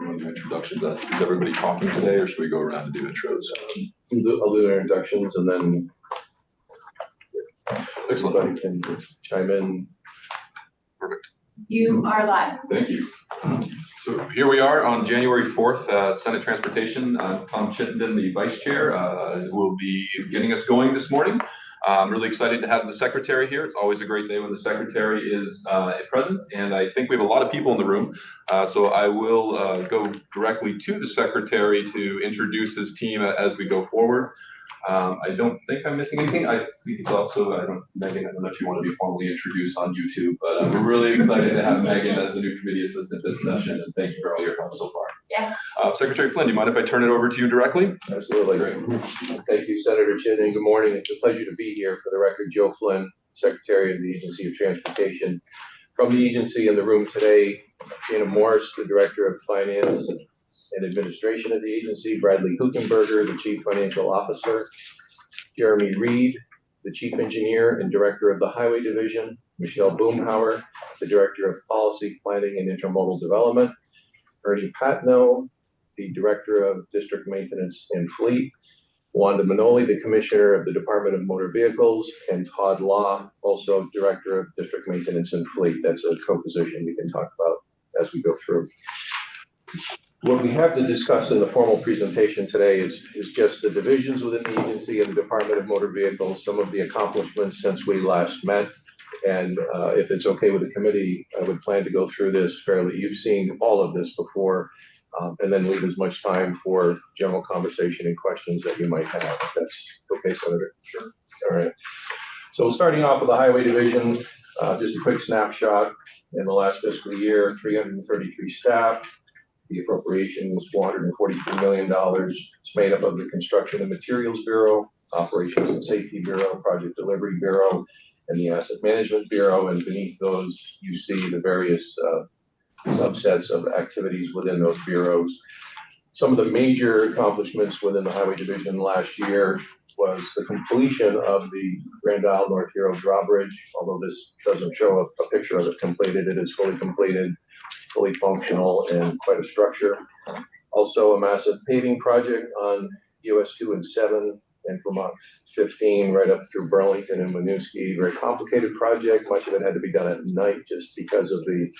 do introductions. Is everybody talking today, or should we go around and do intros? I'll do introductions, and then Excellent. everybody can chime in. Perfect. You are live. Thank you. So here we are on January 4th, Senate Transportation. Tom Chittenden, the Vice Chair, who will be getting us going this morning. I'm really excited to have the Secretary here. It's always a great day when the Secretary is present, and I think we have a lot of people in the room. So I will go directly to the Secretary to introduce his team as we go forward. I don't think I'm missing anything. I think it's also, Megan, I don't know if you want to be formally introduced on YouTube, but we're really excited to have Megan as the new committee assistant this session, and thank you for all your help so far. Yeah. Secretary Flynn, do you mind if I turn it over to you directly? Absolutely. Great. Thank you, Senator Chittenden. Good morning. It's a pleasure to be here. For the record, Joe Flynn, Secretary of the Agency of Transportation. From the agency in the room today, Jana Morris, the Director of Finance and Administration of the agency, Bradley Huckenberger, the Chief Financial Officer, Jeremy Reed, the Chief Engineer and Director of the Highway Division, Michelle Boomhauer, the Director of Policy, Planning and Intermodal Development, Ernie Patno, the Director of District Maintenance and Fleet, Wanda Manoli, the Commissioner of the Department of Motor Vehicles, and Todd Law, also Director of District Maintenance and Fleet. That's a co-position we can talk about as we go through. What we have to discuss in the formal presentation today is just the divisions within the agency and the Department of Motor Vehicles, some of the accomplishments since we last met. And if it's okay with the committee, I would plan to go through this fairly. You've seen all of this before, and then leave as much time for general conversation and questions that you might have. If that's okay, Senator? Sure. All right. So starting off with the Highway Division, just a quick snapshot. In the last fiscal year, 333 staff. The appropriation was $442 million. It's made up of the Construction and Materials Bureau, Operations and Safety Bureau, Project Delivery Bureau, and the Asset Management Bureau. And beneath those, you see the various subsets of activities within those bureaus. Some of the major accomplishments within the Highway Division last year was the completion of the Grand Isle North Hero Drawbridge. Although this doesn't show a picture of it completed, it is fully completed, fully functional, and quite a structure. Also a massive paving project on US 2 and 7 and Vermont 15 right up through Burlington and Winooski. Very complicated project. Much of it had to be done at night just because of the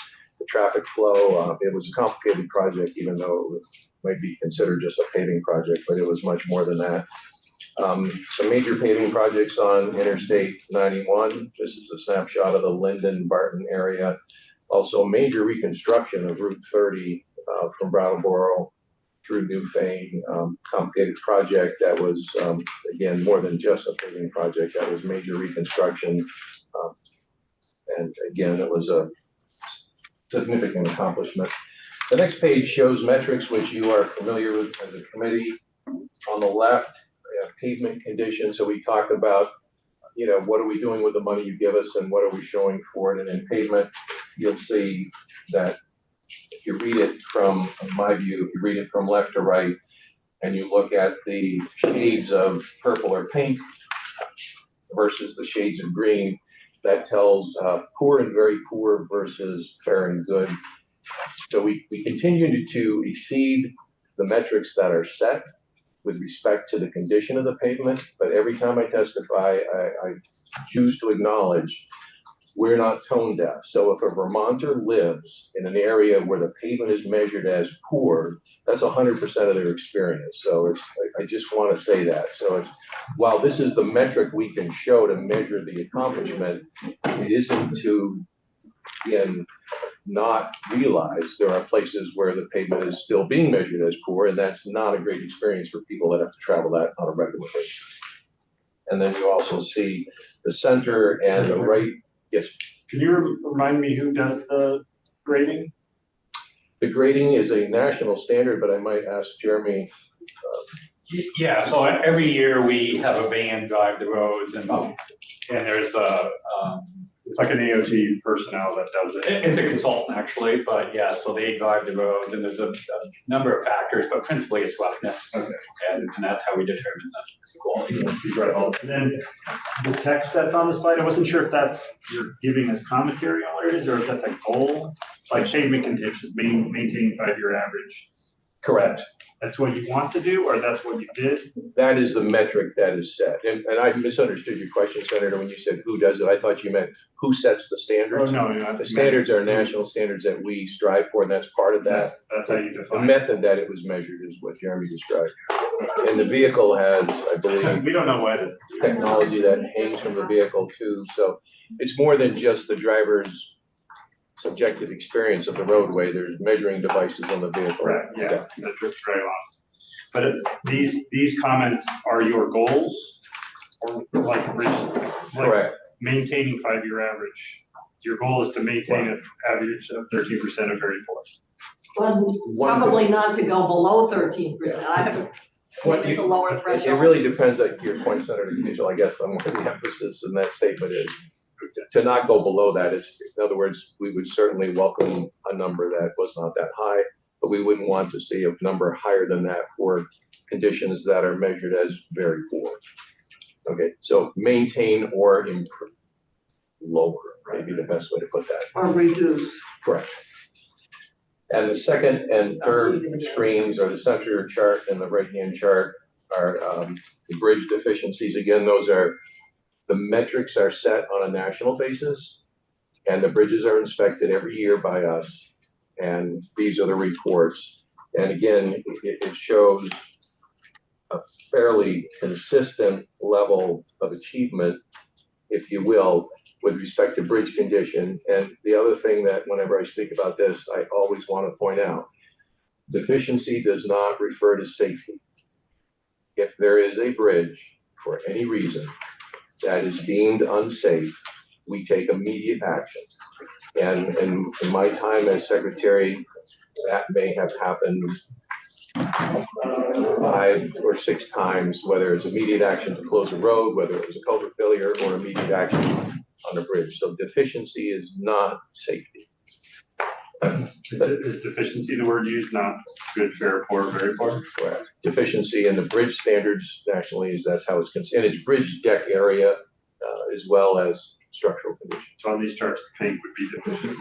traffic flow. It was a complicated project, even though it might be considered just a paving project, but it was much more than that. Some major paving projects on Interstate 91. This is a snapshot of the Linden-Barton area. Also major reconstruction of Route 30 from Brattleboro through Newfane. Complicated project that was, again, more than just a paving project. That was major reconstruction. And again, it was a significant accomplishment. The next page shows metrics which you are familiar with as a committee. On the left, pavement condition. So we talked about, what are we doing with the money you give us and what are we showing for it? And in pavement, you'll see that if you read it from, in my view, if you read it from left to right, and you look at the shades of purple or pink versus the shades of green, that tells poor and very poor versus fair and good. So we continue to exceed the metrics that are set with respect to the condition of the pavement, but every time I testify, I choose to acknowledge we're not tone deaf. So if a Vermonter lives in an area where the pavement is measured as poor, that's 100% of their experience. So I just want to say that. So while this is the metric we can show to measure the accomplishment, it isn't to, again, not realize there are places where the pavement is still being measured as poor, and that's not a great experience for people that have to travel that on a regular basis. And then you also see the center and the right. Yes. Can you remind me who does the grading? The grading is a national standard, but I might ask Jeremy. Yeah, so every year we have a van drive the roads, and there's it's like an AOT personnel that does it. It's a consultant actually, but yeah, so they drive the roads, and there's a number of factors, but principally it's roughness. Okay. And that's how we determine the quality. And then the text that's on the slide, I wasn't sure if that's you're giving us commentary on what it is, or if that's a goal, like pavement conditions, maintaining 5-year average. Correct. That's what you want to do, or that's what you did? That is the metric that is set. And I misunderstood your question, Senator, when you said who does it. I thought you meant who sets the Oh, standards. no, no. The standards are national standards that we strive for, and that's part of that. That's how you The define it. method that it was measured is what Jeremy described. And the vehicle has, I believe, We don't know why this. technology that hangs from the vehicle too. So it's more than just the driver's subjective experience of the roadway. There's measuring devices on the vehicle. Correct, yeah, that trip's very long. But these comments are your goals, or like, Correct. maintaining 5-year average? Your goal is to maintain an average of 13% of very poor. Well, probably not to go below 13%. I have, What it's a you- lower It threshold. really depends on your point, Senator Mitchell, I guess, on what the emphasis in that statement is. To not go below that is, in other words, we would certainly welcome a number that was not that high, but we wouldn't want to see a number higher than that for conditions that are measured as very poor. Okay, so maintain or improve, lower, maybe the best way to put that. Or reduce. Correct. And the second and third screens, or the center chart and the right-hand chart, are the bridge deficiencies. Again, those are, the metrics are set on a national basis, and the bridges are inspected every year by us, and these are the reports. And again, it shows a fairly consistent level of achievement, if you will, with respect to bridge condition. And the other thing that whenever I speak about this, I always want to point out, deficiency does not refer to safety. If there is a bridge for any reason that is deemed unsafe, we take immediate action. And in my time as secretary, that may have happened 5 or 6 times, whether it's immediate action to close a road, whether it was a culvert failure, or immediate action on a bridge. So deficiency is not safety. Is deficiency the word used, not good, fair, poor, very poor? Correct. Deficiency in the bridge standards nationally is, that's how it's considered. And it's bridge deck area as well as structural conditions. So on these charts, the pink would be deficient.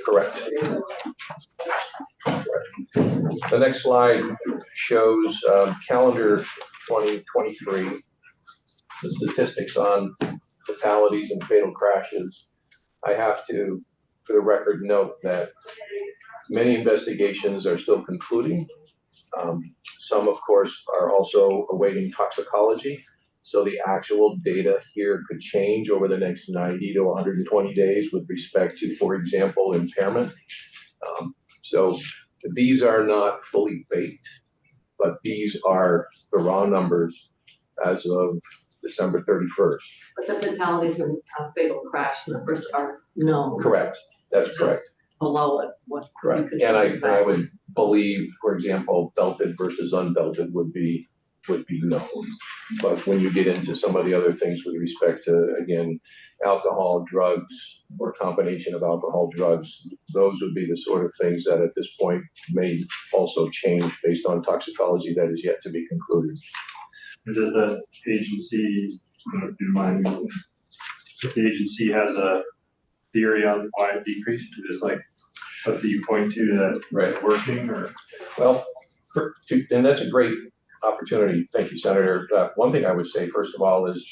Correct. The next slide shows calendar 2023, the statistics on fatalities and fatal crashes. I have to, for the record, note that many investigations are still concluding. Some, of course, are also awaiting toxicology. So the actual data here could change over the next 90 to 120 days with respect to, for example, impairment. So these are not fully baked, but these are the raw numbers as of December 31st. But the fatalities and fatal crash numbers are known. Correct, that's correct. Below it, what you Correct. could. And I would believe, for example, belted versus unbelted would be known. But when you get into some of the other things with respect to, again, alcohol, drugs, or combination of alcohol, drugs, those would be the sort of things that at this point may also change based on toxicology that is yet to be concluded. And does the agency, if the agency has a theory on why it decreased, is like something you point to that Right. working, or? Well, and that's a great opportunity. Thank you, Senator. One thing I would say, first of all, is,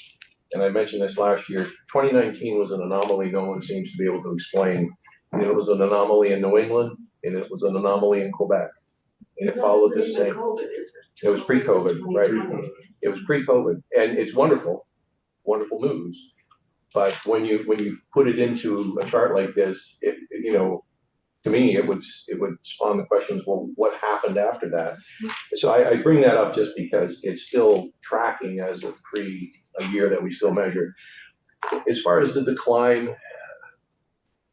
and I mentioned this last year, 2019 was an anomaly no one seems to be able to explain. And it was an anomaly in New England, and it was an anomaly in Quebec. And it followed the same. It was pre-COVID, right? It was pre-COVID, and it's wonderful, wonderful news. But when you put it into a chart like this, it to me, it would spawn the questions, well, what happened after that? So I bring that up just because it's still tracking as a year that we still measure. As far as the decline,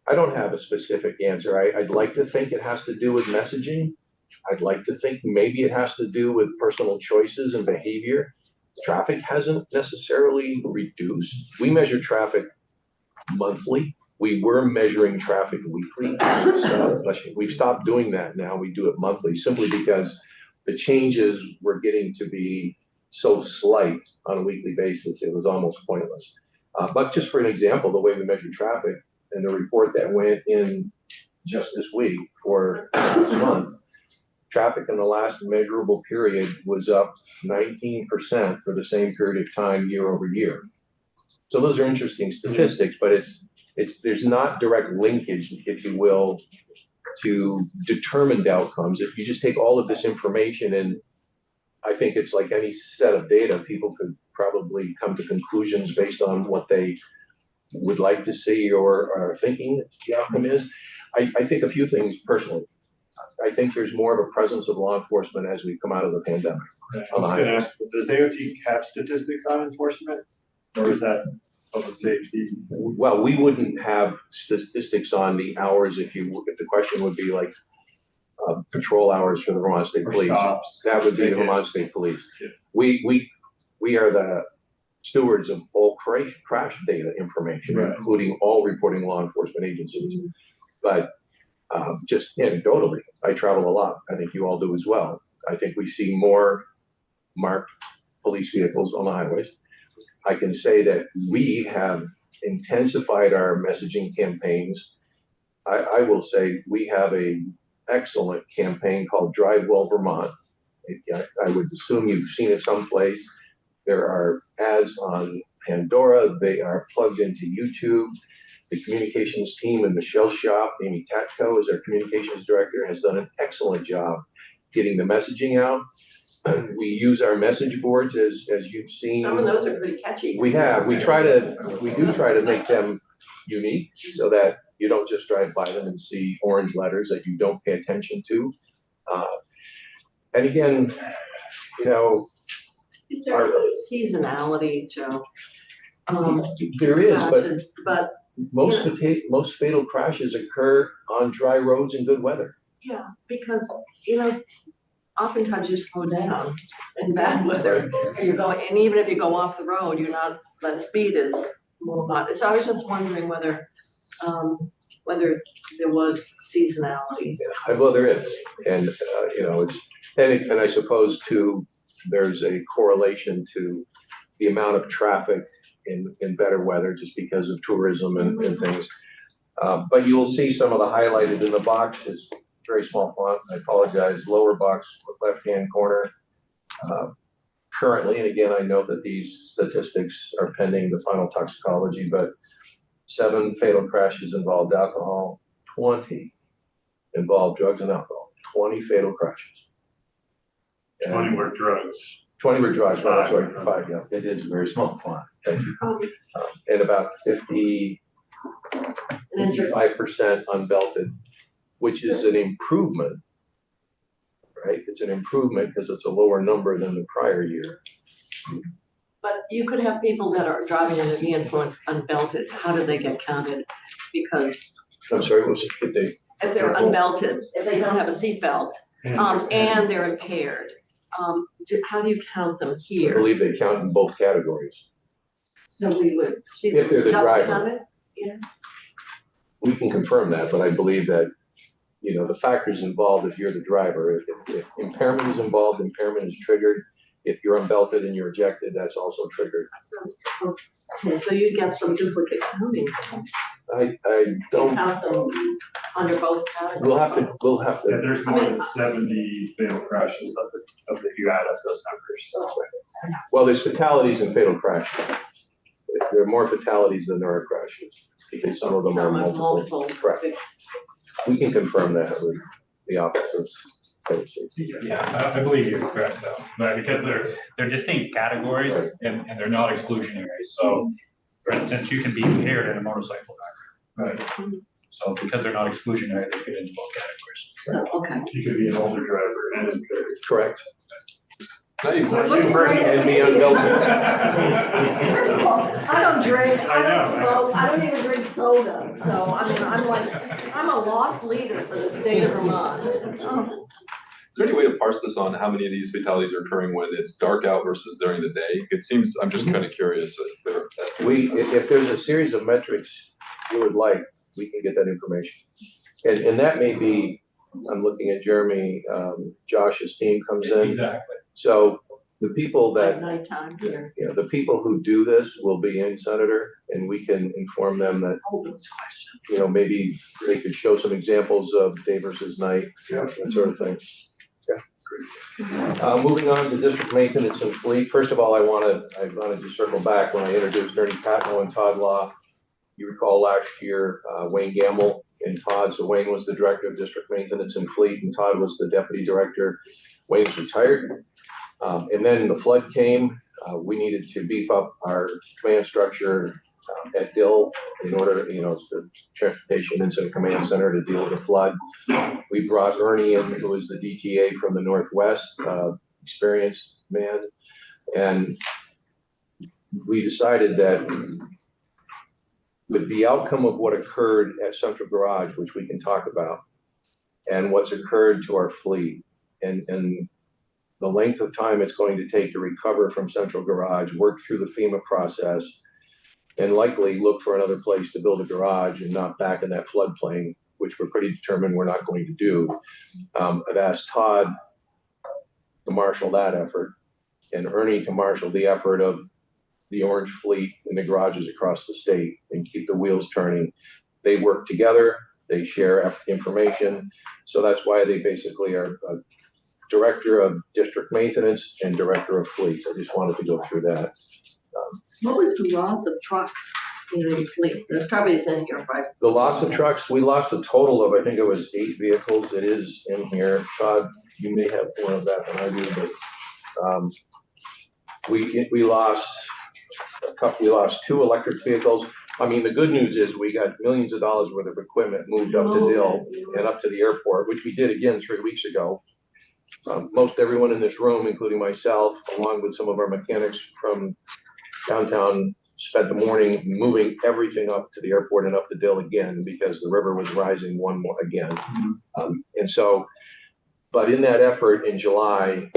I don't have a specific answer. I'd like to think it has to do with messaging. I'd like to think maybe it has to do with personal choices and behavior. Traffic hasn't necessarily reduced. We measure traffic monthly. We were measuring traffic weekly. So we've stopped doing that now. We do it monthly simply because the changes were getting to be so slight on a weekly basis, it was almost pointless. But just for an example, the way we measure traffic and the report that went in just this week for last month, traffic in the last measurable period was up 19% for the same period of time year over year. So those are interesting statistics, but there's not direct linkage, if you will, to determined outcomes. If you just take all of this information, and I think it's like any set of data, people could probably come to conclusions based on what they would like to see or are thinking the outcome is. I think a few things personally. I think there's more of a presence of law enforcement as we come out of the pandemic. I was gonna ask, does AOT have statistics on enforcement? Or is that public safety? Well, we wouldn't have statistics on the hours if the question would be like patrol hours for the Vermont State Or Police. shops? That would be the Tickets? Vermont State Police. Yeah. We are the stewards of all crash data information, Right. including all reporting law enforcement agencies. But just anecdotally, I travel a lot. I think you all do as well. I think we see more marked police vehicles on the highways. I can say that we have intensified our messaging campaigns. I will say we have a excellent campaign called Drive Well Vermont. I would assume you've seen it someplace. There are ads on Pandora. They are plugged into YouTube. The communications team in Michelle's shop, Amy Tatko is our communications director, has done an excellent job getting the messaging out. We use our message boards as you've seen. Some of those are pretty catchy. We do try to make them unique so that you don't just drive by them and see orange letters that you don't pay attention to. And again, you know, Is there any seasonality, Joe? there is, but crashes, but most fatal crashes occur on dry roads in good weather. yeah, because, oftentimes you slow down in bad weather. And you're going, and even if you go off the road, that speed is more moderate. So I was just wondering whether there was seasonality. Well, there is, and and I suppose too, there's a correlation to the amount of traffic in better weather, just because of tourism and things. But you'll see some of the highlighted in the box is very small font. I apologize. Lower box, left-hand corner. Currently, and again, I know that these statistics are pending the final toxicology, but 7 fatal crashes involved alcohol, 20 involved drugs and alcohol, 20 fatal crashes. And 20 were drugs. 20 were drugs, well, that's right, 5, yeah. It is very small font, thank you. And about 55% unbelted, which is an improvement, right? It's an improvement because it's a lower number than the prior year. But you could have people that are driving under the influence unbelted. How do they get counted? Because I'm sorry, what was it? if they're unbelted, if they don't have a seatbelt, and they're impaired, how do you count them I here? believe they count in both categories. So we would If they're the double driver. count it? Yeah. We can confirm that, but I believe that, the factors involved if you're the driver, if impairment is involved, impairment is triggered. If you're unbelted and you're ejected, that's also triggered. Okay, so you get some duplicate counting. I You don't, count them under both categories. we'll have Yeah, to, there's more than 70 fatal crashes if you add up those numbers. well, there's fatalities and fatal crashes. There are more fatalities than there are crashes, because some of them are Some are multiple. Correct. We can confirm that with the Office of Public Safety. Yeah, I believe you're correct though, but because they're distinct categories and they're not exclusionary. So for instance, you can be impaired in a motorcycle driver. Right. So because they're not exclusionary, they fit into both categories. So, okay. You could be an older driver and impaired. Correct. Now you- Well, look person great and be at me. unbelted. First of all, I don't drink, I I know, don't smoke, I don't even drink soda, so I'm a lost leader for the state of Vermont. Oh, Is there any way to parse this on how many of these fatalities are occurring when it's dark out versus during the day? It seems, I'm just kind of curious. If there's a series of metrics you would like, we can get that information. And that may be, I'm looking at Jeremy, Josh's team comes in. Exactly. So the people at that, nighttime here. the people who do this will be in, Senator, and we can inform them that, Opens question. maybe they could show some examples of day versus night, that sort of thing. Moving on to district maintenance and fleet. First of all, I wanted to circle back when I introduced Ernie Patno and Todd Law. You recall last year, Wayne Gamble and Todd. So Wayne was the director of district maintenance and fleet, and Todd was the deputy director. Wayne's retired. And then the flood came. We needed to beef up our command structure at Dill in order, the Transportation Incident Command Center to deal with the flood. We brought Ernie in, who was the DTA from the Northwest, experienced man. And we decided that with the outcome of what occurred at Central Garage, which we can talk about, and what's occurred to our fleet, and the length of time it's going to take to recover from Central Garage, work through the FEMA process, and likely look for another place to build a garage and not back in that floodplain, which we're pretty determined we're not going to do. I've asked Todd to marshal that effort, and Ernie to marshal the effort of the Orange Fleet in the garages across the state and keep the wheels turning. They work together, they share information. So that's why they basically are a director of district maintenance and director of fleet. I just wanted to go through that. What was the loss of trucks in the fleet? That probably is in here, right? The loss of trucks, we lost a total of, I think it was 8 vehicles. It is in here. Todd, you may have one of that than I do, but we lost we lost 2 electric vehicles. I mean, the good news is we got millions of dollars worth of equipment moved up to Dill and up to the airport, which we did again 3 weeks ago. Most everyone in this room, including myself, along with some of our mechanics from downtown, spent the morning moving everything up to the airport and up to Dill again because the river was rising one more again. And so, but in that effort in July,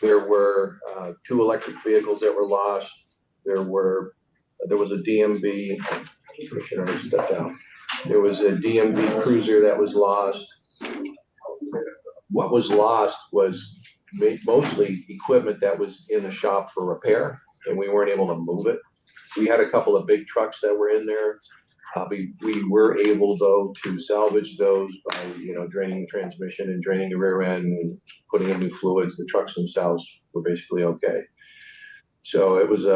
there were 2 electric vehicles that were lost. There was a DMV, Commissioner, step down. There was a DMV cruiser that was lost. What was lost was mostly equipment that was in the shop for repair, and we weren't able to move it. We had a couple of big trucks that were in there. We were able, though, to salvage those by, draining the transmission and draining the rear end and putting in new fluids. The trucks themselves were basically okay. So it was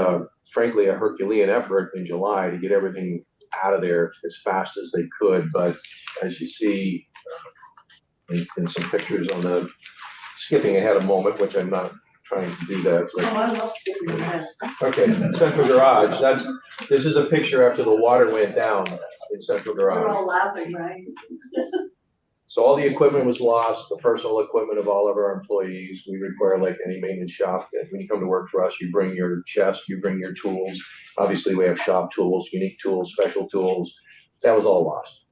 frankly a Herculean effort in July to get everything out of there as fast as they could. But as you see in some pictures on the, skipping ahead a moment, which I'm not trying to do that. But, I love skipping ahead. okay, Central Garage. This is a picture after the water went down in Central We're Garage. all laughing, right? So all the equipment was lost, the personal equipment of all of our employees. We require, like any maintenance shop, that when you come to work for us, you bring your chest, you bring your tools. Obviously, we have shop tools, unique tools, special tools. That was all lost.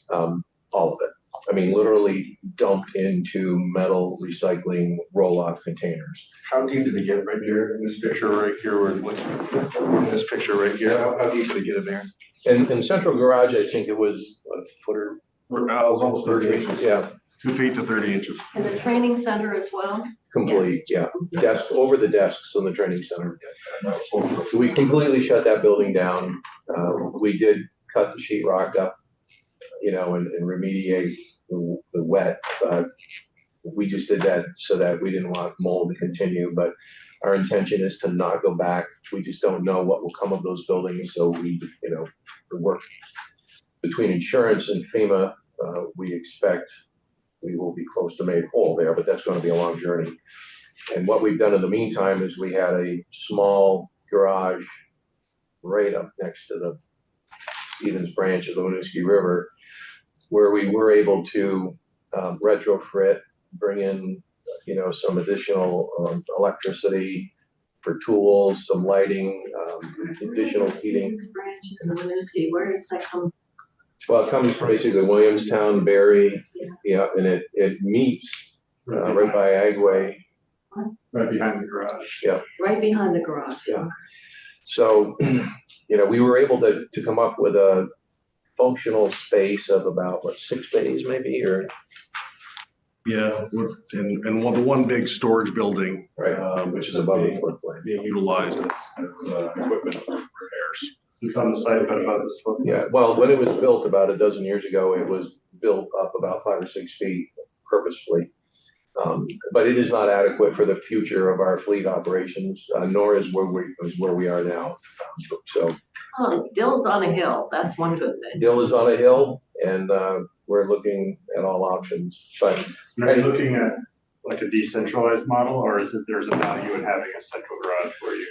All of it. I mean, literally dumped into metal recycling roll-off containers. How deep did they get right here in this picture right here, or in this picture right here? How deep did they get in there? In Central Garage, I think it was a footer. It was almost 30 inches. Yeah, 2 feet to 30 inches. And the training center as well? complete, yeah. Desk, over the desks in the training center. So we completely shut that building down. We did cut the sheetrock up, and remediate the wet. We just did that so that we didn't want mold to continue, but our intention is to not go back. We just don't know what will come of those buildings. So we, the work between insurance and FEMA, we expect we will be close to made whole there, but that's going to be a long journey. And what we've done in the meantime is we had a small garage right up next to the Stevens branch of the Winooski River, where we were able to retrofit, bring in, some additional electricity for tools, some lighting, additional heating. Branch in the Winooski, where does that come? Well, it comes basically Williamstown, Barry, and it meets right by Agway. Right behind the garage. Right behind the garage. Yeah. So, we were able to come up with a functional space of about, 6 bays maybe, or? Yeah, and the one big storage building. Right, which is above the floodplain. Being utilized as equipment for repairs. It's on the site, but about this one. Yeah, well, when it was built about a dozen years ago, it was built up about 5 or 6 feet purposefully. But it is not adequate for the future of our fleet operations, nor is where we are now. So Dill's on a hill, that's one good thing. Dill is on a hill, and we're looking at all options. But And are you looking at like a decentralized model, or is it there's a value in having a central garage for you?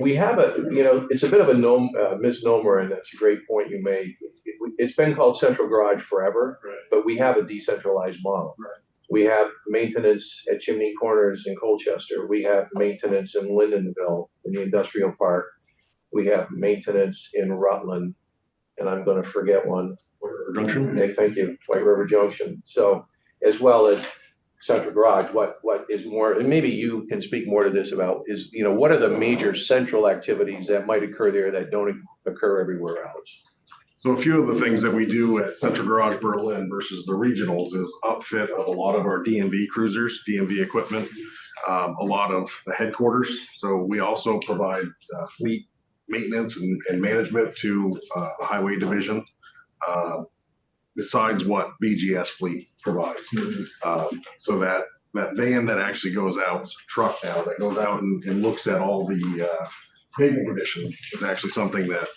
we have it's a bit of a misnomer, and that's a great point you made. It's been called central garage forever, Right. but we have a decentralized model. Right. We have maintenance at Chimney Corners in Colchester. We have maintenance in Lindenville in the industrial park. We have maintenance in Rutland, and I'm going to forget one. Junction? Okay, thank you, White River Junction. So, as well as central garage, what is more, and maybe you can speak more to this about, is, what are the major central activities that might occur there that don't occur everywhere else? So a few of the things that we do at Central Garage Berlin versus the regionals is upfit of a lot of our DMV cruisers, DMV equipment, a lot of the headquarters. So we also provide fleet maintenance and management to the highway division, besides what BGS fleet provides. So that van that actually goes out, it's a truck now, that goes out and looks at all the paving condition is actually something that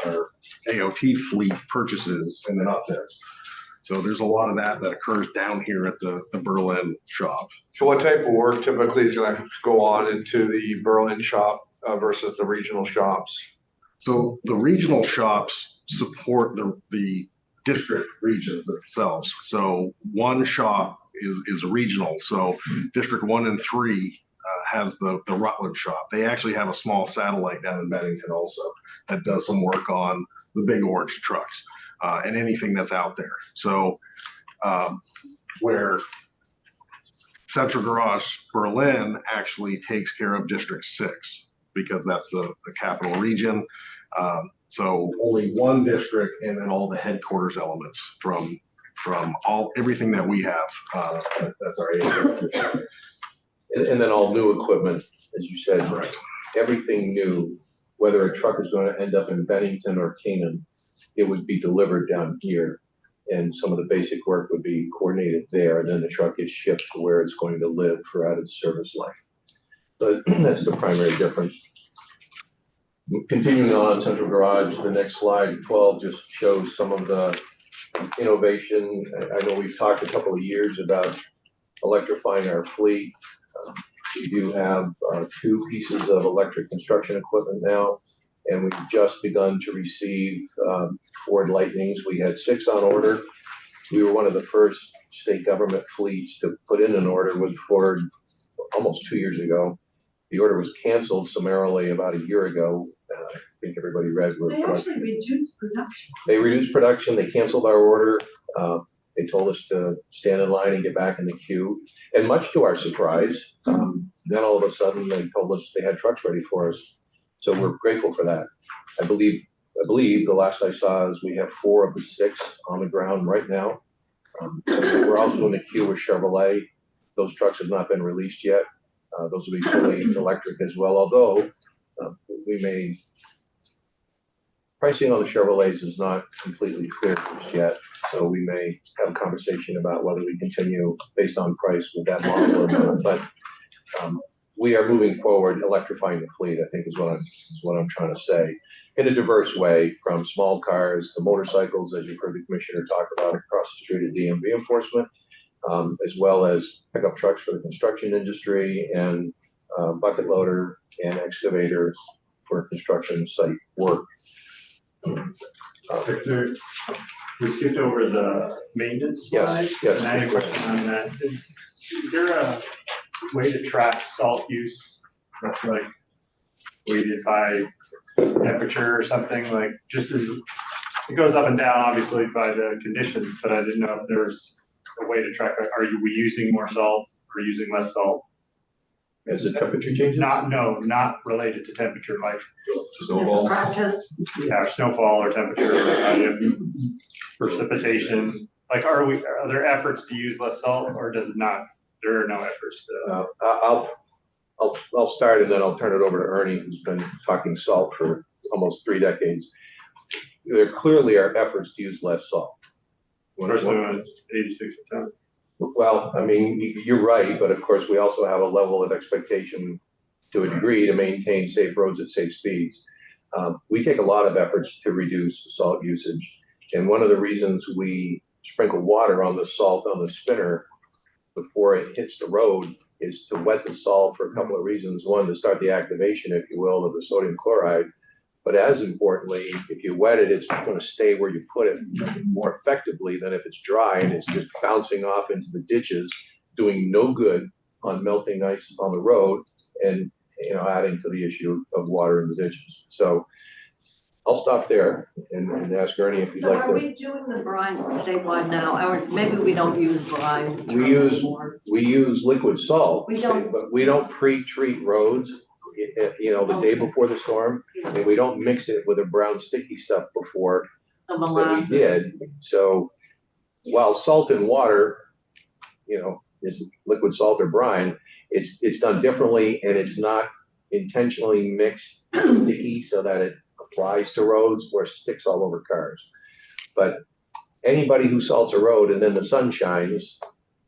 our AOT fleet purchases and then upfits. So there's a lot of that occurs down here at the Berlin shop. So what type of work typically is going to go on into the Berlin shop versus the regional shops? So the regional shops support the district regions themselves. So one shop is regional. So District 1 and 3 has the Rutland shop. They actually have a small satellite down in Bennington also that does some work on the big orange trucks and anything that's out there. So where Central Garage Berlin actually takes care of District 6 because that's the capital region. So only one district and then all the headquarters elements from everything that we have. That's our area. And then all new equipment, as you said. Correct. Everything new, whether a truck is going to end up in Bennington or Canaan, it would be delivered down here. And some of the basic work would be coordinated there, and then the truck is shipped to where it's going to live throughout its service life. But that's the primary difference. Continuing on Central Garage, the next slide, 12, just shows some of the innovation. I know we've talked a couple of years about electrifying our fleet. We do have 2 pieces of electric construction equipment now, and we've just begun to receive Ford Lightnings. We had 6 on order. We were one of the first state government fleets to put in an order with Ford almost 2 years ago. The order was canceled summarily about a year ago. I think everybody read where They actually reduced production. they reduced production. They canceled our order. They told us to stand in line and get back in the queue. And much to our surprise, then all of a sudden they told us they had trucks ready for us. So we're grateful for that. I believe the last I saw is we have 4 of the 6 on the ground right now. We're also in the queue with Chevrolet. Those trucks have not been released yet. Those will be fully electric as well, although pricing on the Chevrolets is not completely clear just yet. So we may have a conversation about whether we continue based on price with that model or not. But we are moving forward, electrifying the fleet, I think is what I'm trying to say, in a diverse way, from small cars to motorcycles, as you've heard the commissioner talk about across the street at DMV enforcement, as well as pickup trucks for the construction industry and bucket loader and excavators for construction site work. Victor, we skipped over the maintenance slide. Yes. And I had a question on that. Is there a way to track salt use, like weighted by temperature or something, like just as it goes up and down obviously by the conditions, but I didn't know if there's a way to track, we using more salt or using less salt? As the temperature changes? Not related to temperature, like Snowball. Practice. snowfall or temperature, precipitation. Like, are there efforts to use less salt, or does it not? There are no efforts to. I'll start and then I'll turn it over to Ernie, who's been talking salt for almost 3 decades. There clearly are efforts to use less salt. Especially when it's 86 a ton. Well, I mean, you're right, but of course, we also have a level of expectation to a degree to maintain safe roads at safe speeds. We take a lot of efforts to reduce salt usage. And one of the reasons we sprinkle water on the salt on the spinner before it hits the road is to wet the salt for a couple of reasons. One, to start the activation, if you will, of the sodium chloride. But as importantly, if you wet it, it's going to stay where you put it more effectively than if it's dry and it's just bouncing off into the ditches, doing no good on melting ice on the road and, adding to the issue of water in the ditches. So I'll stop there and ask Ernie if you'd So like are to. we doing the brine statewide now, or maybe we don't use brine? We use anymore? liquid salt, We don't- but we don't pre-treat roads, the day before the storm. And we don't mix it with a brown sticky stuff before The that we molasses. did. So while salt and water, is liquid salt or brine, it's done differently and it's not intentionally mixed sticky so that it applies to roads or sticks all over cars. But anybody who salts a road and then the sun shines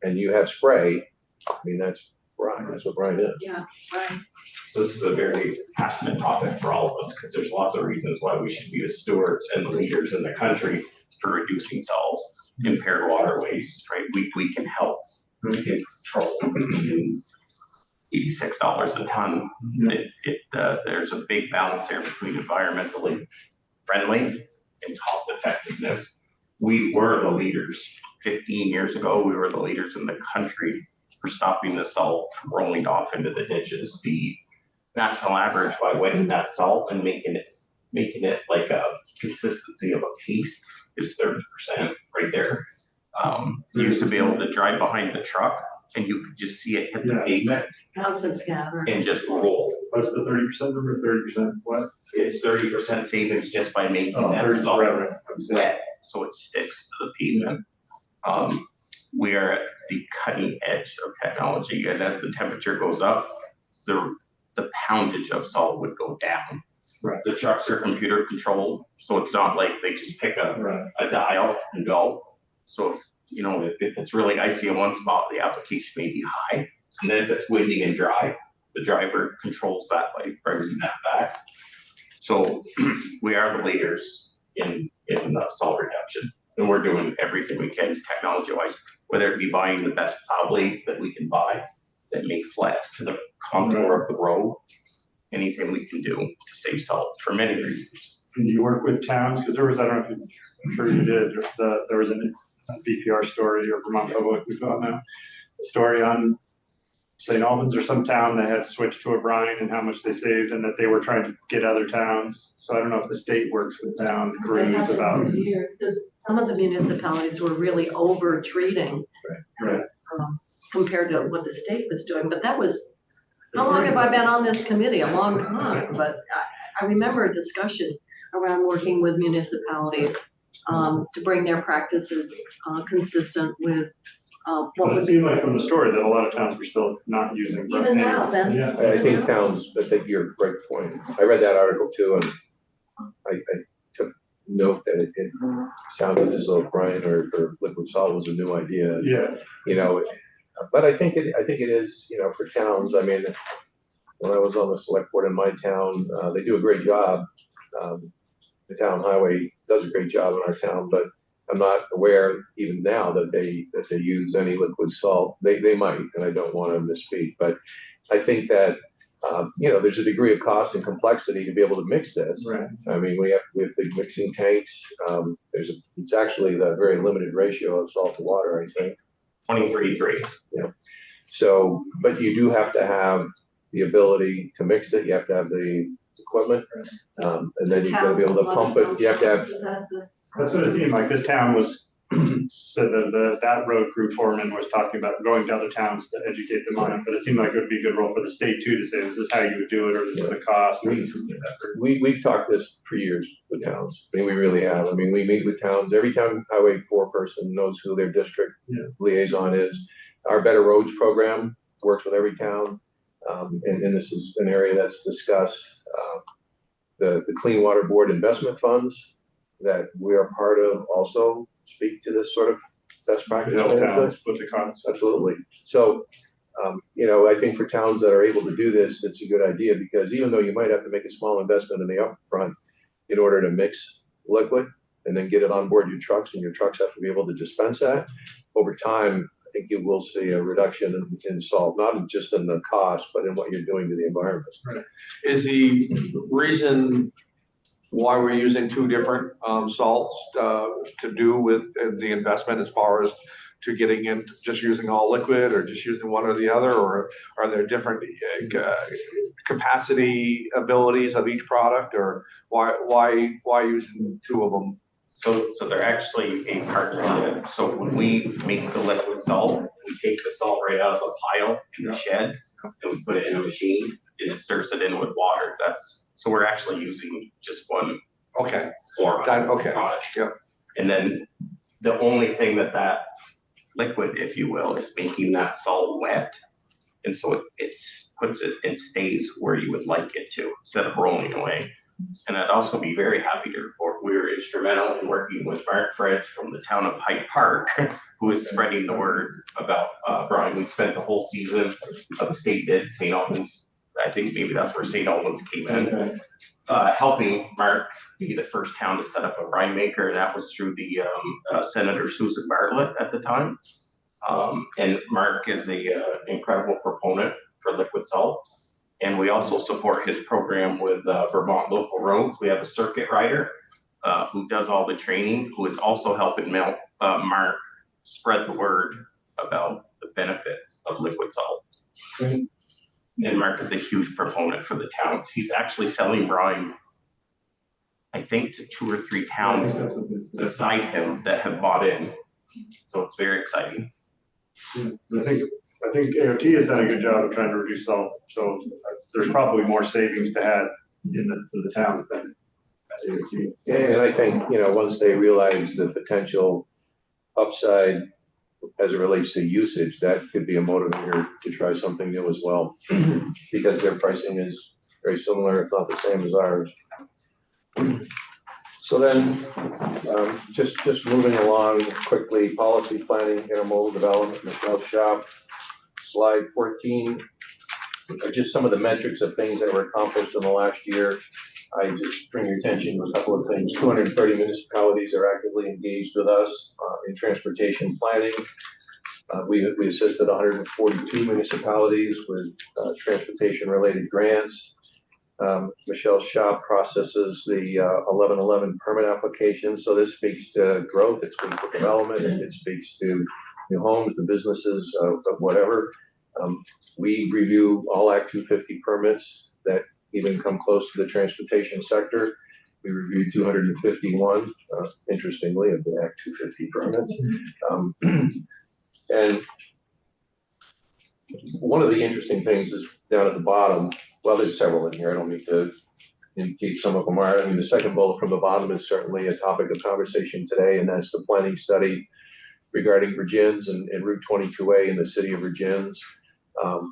and you have spray, I mean, that's brine, that's what brine is. Yeah, right. So this is a very passionate topic for all of us, because there's lots of reasons why we should be the stewards and the leaders in the country for reducing salt, impaired waterways, right? We can help in control. $86 a ton. There's a big balance there between environmentally friendly and cost effectiveness. We were the leaders 15 years ago. We were the leaders in the country for stopping the salt from rolling off into the ditches. The national average by wetting that salt and making it like a consistency of a paste is 30% right there. You used to be able to drive behind the truck and you could just see it hit the pavement Constant scatter. and just roll. What's the 30% number, 30% what? It's 30% savings just by making Oh, that 30 salt revenue. wet, so it sticks to the pavement. We are at the cutting edge of technology, and as the temperature goes up, the poundage of salt would go down. Right. The trucks are computer controlled, so it's not like they just pick a dial and go. So if it's really icy in one spot, the application may be high. And then if it's windy and dry, the driver controls that by bringing that back. So we are the leaders in salt reduction, and we're doing everything we can technology-wise, whether it be buying the best plow blades that we can buy that may flex to the contour of the road, anything we can do to save salt for many reasons. And do you work with towns? Because there was, I don't know if I'm sure you did, there was a VPR story, or Vermont Public, we call it now, a story on St. Albans or some town that had switched to a brine and how much they saved, and that they were trying to get other towns. So I don't know if the state works with towns, crews about. Because some of the municipalities were really over treating. Right. Compared to what the state was doing, but that was, how long have I been on this committee? A long time, but I remember a discussion around working with municipalities to bring their practices consistent with what But it was. seemed like from the story that a lot of towns were still not using. brine. Even now, then. Yeah. I think towns, I think you're right point. I read that article too, and I took note that it sounded as though brine or liquid salt was a new idea. Yeah. But I think it is, for towns. I mean, when I was on the select board in my town, they do a great job. The town highway does a great job in our town, but I'm not aware even now that they use any liquid salt. They might, and I don't want to misspeak, but I think that there's a degree of cost and complexity to be able to mix this. Right. I mean, we have big mixing tanks. It's actually the very limited ratio of salt to water, I think. 23-3. So, but you do have to have the ability to mix it. You have to have the equipment, and then you've got to be able to pump it. You have to have. That's what it seemed like. This town was, said that road crew foreman was talking about going to other towns to educate them on it, but it seemed like it would be a good role for the state too, to say, this is how you would do it, or this is the cost. Or this is the effort. We've talked this for years with towns. I mean, we really have. I mean, we meet with towns. Every town highway 4 person knows who their district liaison is. Our Better Roads program works with every town. And this is an area that's discussed. The Clean Water Board investment funds that we are part of also speak to this sort of best practice Help management. towns put the costs. Absolutely. So, I think for towns that are able to do this, it's a good idea because even though you might have to make a small investment in the upfront in order to mix liquid and then get it on board your trucks and your trucks have to be able to dispense that, over time, I think you will see a reduction in salt, not just in the cost, but in what you're doing to the environment. Is the reason why we're using two different salts to do with the investment as far as to getting in, just using all liquid or just using one or the other, or are there different capacity abilities of each product, or why using two of them? So they're actually a partnership. So when we make the liquid salt, we take the salt right out of the pile in the shed and we put it in a machine and it stirs it in with water. So we're actually using just one Okay, fluoride okay, product. yeah. And then the only thing that liquid, if you will, is making that salt wet. And so it puts it and stays where you would like it to instead of rolling away. And I'd also be very happy to report we were instrumental in working with Mark Fredge from the town of Hyde Park, who is spreading the word about brine. We spent the whole season of the state bid, St. Albans. I think maybe that's where St. Albans came in, helping Mark be the first town to set up a brine maker. And that was through the Senator Susan Bartlett at the time. And Mark is a incredible proponent for liquid salt. And we also support his program with Vermont Local Roads. We have a circuit rider who does all the training, who is also helping Mark spread the word about the benefits of liquid salt. Great. And Mark is a huge proponent for the towns. He's actually selling brine, I think, to 2 or 3 towns beside him that have bought in. So it's very exciting. I think AOT has done a good job of trying to reduce salt, so there's probably more savings to have for the towns than AOT. And I think, once they realize the potential upside as it relates to usage, that could be a motivator to try something new as well, because their pricing is very similar, if not the same as ours. So then, just moving along quickly, policy planning, intermodal development, Michelle Shop, slide 14, are just some of the metrics of things that were accomplished in the last year. I just bring your attention to a couple of things. 230 municipalities are actively engaged with us in transportation planning. We assisted 142 municipalities with transportation-related grants. Michelle Shop processes the 1111 permit application. So this speaks to growth, it speaks to development, it speaks to new homes, the businesses, of whatever. We review all Act 250 permits that even come close to the transportation sector. We reviewed 251, interestingly, of the Act 250 permits. And one of the interesting things is down at the bottom. Well, there's several in here. I don't need to indicate some of them are. I mean, the second bullet from the bottom is certainly a topic of conversation today, and that's the planning study regarding Virgins and Route 22A in the city of Virgins.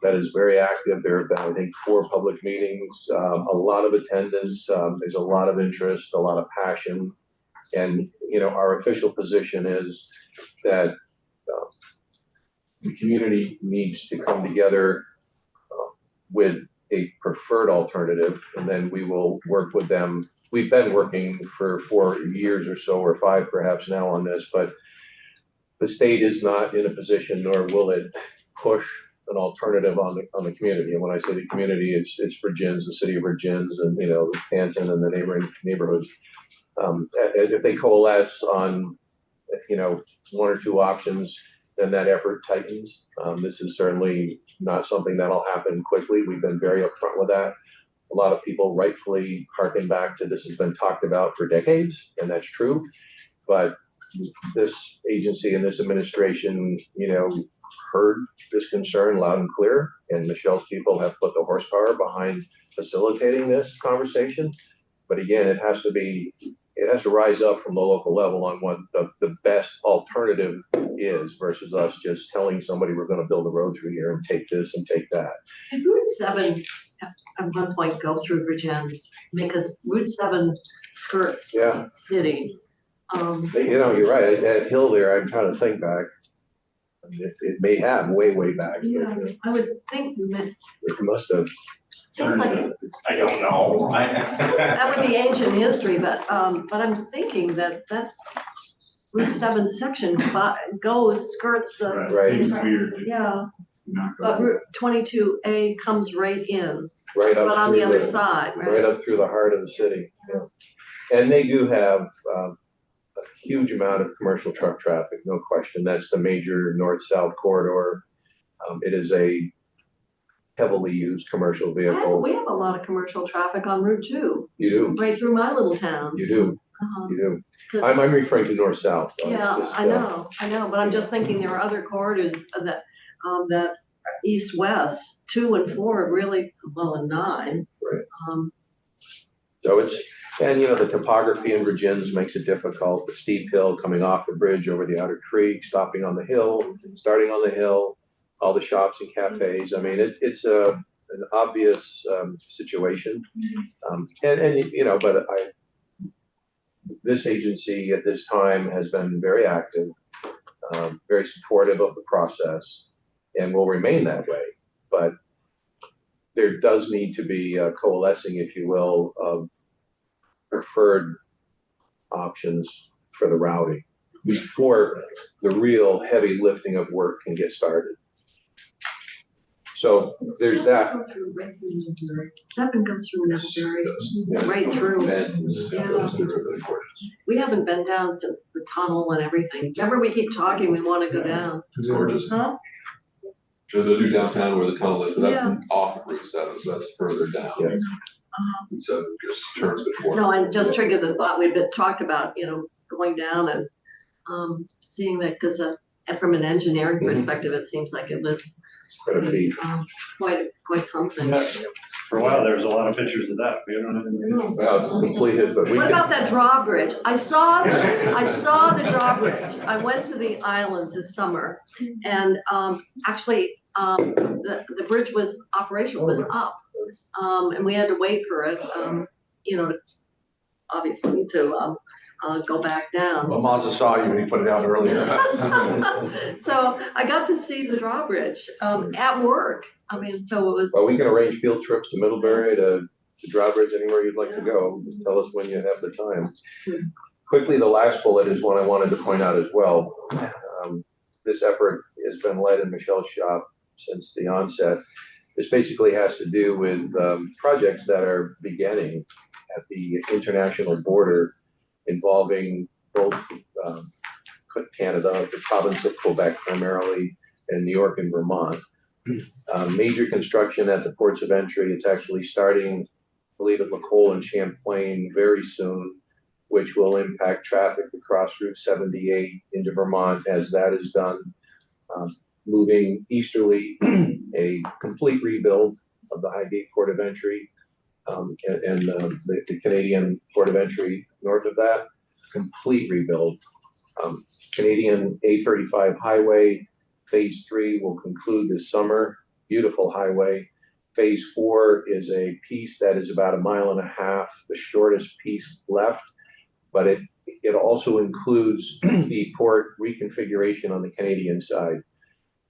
That is very active. There have been, I think, 4 public meetings, a lot of attendance. There's a lot of interest, a lot of passion. And, our official position is that the community needs to come together with a preferred alternative, and then we will work with them. We've been working for 4 years or so, or 5 perhaps now on this, but the state is not in a position, nor will it push an alternative on the community. And when I say the community, it's Virgins, the city of Virgins, and Canton and the neighboring neighborhoods. If they coalesce on 1 or 2 options, then that effort tightens. This is certainly not something that'll happen quickly. We've been very upfront with that. A lot of people rightfully harken back to this has been talked about for decades, and that's true. But this agency and this administration, heard this concern loud and clear, and Michelle's people have put the horsepower behind facilitating this conversation. But again, it has to rise up from the local level on what the best alternative is versus us just telling somebody we're going to build a road through here and take this and take that. Did Route 7 at one point go through Virgins? Because Route 7 skirts Yeah. the city. You know, you're right, at Hill there, I'm trying to think back. I mean, it may have way back, but Yeah, I would think it must have. seems like I don't know. that would be ancient history, but I'm thinking that Route 7 section skirts the. Right. Seems weird. Yeah, Not but Route 22A comes right in, Right but on the up other through side, right right? up through the heart of the city. Yeah. And they do have a huge amount of commercial truck traffic, no question. That's the major north-south corridor. It is a heavily used commercial vehicle. We have a lot of commercial traffic on Route 2, You do, right through my little town. you do, Uh-huh. you do. 'Cause- I'm referring to north-south. though. It's Yeah, just, I know, but I'm just thinking there are other corridors that east-west, 2 and 4 are really, well, and 9. Right. Um, So it's, and you know, the topography in Virgins makes it difficult. The steep hill coming off the bridge over the outer creek, stopping on the hill, starting on the hill, all the shops and cafes. I mean, it's an obvious situation. And you know, but this agency at this time has been very active, very supportive of the process, and will remain that way. But there does need to be coalescing, if you will, of preferred options for the routing before the real heavy lifting of work can get started. So there's that. 7 goes through Middlebury, right through. Yeah. We haven't been down since the tunnel and everything. Remember, we keep talking, we want to go down. It's gorgeous. Huh? So the new downtown where the tunnel is, but that's Yeah. off of Route 7, so that's further down. Yeah. Route 7 just turns before. No, I just triggered the thought, we've been talked about, going down and seeing that, because from an engineering perspective, it seems like it was Quite a feat. quite something. Yeah, for a while, there was a lot of pictures of that. We don't have any. Well, it's completed, but we What can. about that drawbridge? I saw the drawbridge. I went to the islands this summer, and actually, the bridge was operational, was up. And we had to wait for it, obviously to go back down. Well, Mazda saw you when he put it down earlier. So I got to see the drawbridge at work. I mean, so it was. Well, we can arrange field trips to Middleborough to Drawbridge, anywhere you'd like to go. Just tell us when you have the time. Quickly, the last bullet is one I wanted to point out as well. This effort has been led in Michelle's shop since the onset. This basically has to do with projects that are beginning at the international border involving both Canada, the province of Quebec primarily, and New York and Vermont. Major construction at the ports of entry. It's actually starting, I believe, at Lacole and Champlain very soon, which will impact traffic across Route 78 into Vermont as that is done. Moving easterly, a complete rebuild of the Highgate Port of Entry and the Canadian Port of Entry north of that, complete rebuild. Canadian A35 highway, phase 3 will conclude this summer, beautiful highway. Phase 4 is a piece that is about 1.5 miles, the shortest piece left, but it also includes the port reconfiguration on the Canadian side.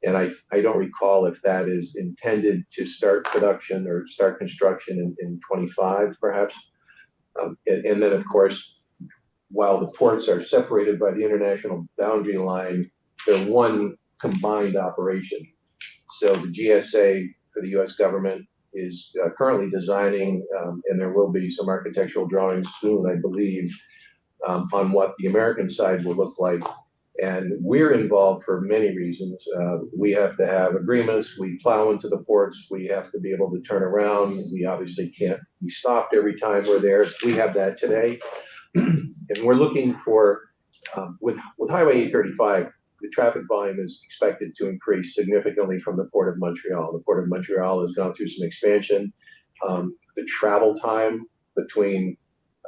And I don't recall if that is intended to start production or start construction in 25 perhaps. And then of course, while the ports are separated by the international boundary line, they're one combined operation. So the GSA for the US government is currently designing, and there will be some architectural drawings soon, I believe, on what the American side will look like. And we're involved for many reasons. We have to have agreements. We plow into the ports. We have to be able to turn around. We obviously can't be stopped every time we're there. We have that today. And we're looking for, with Highway 835, the traffic volume is expected to increase significantly from the Port of Montreal. The Port of Montreal has gone through some expansion. The travel time between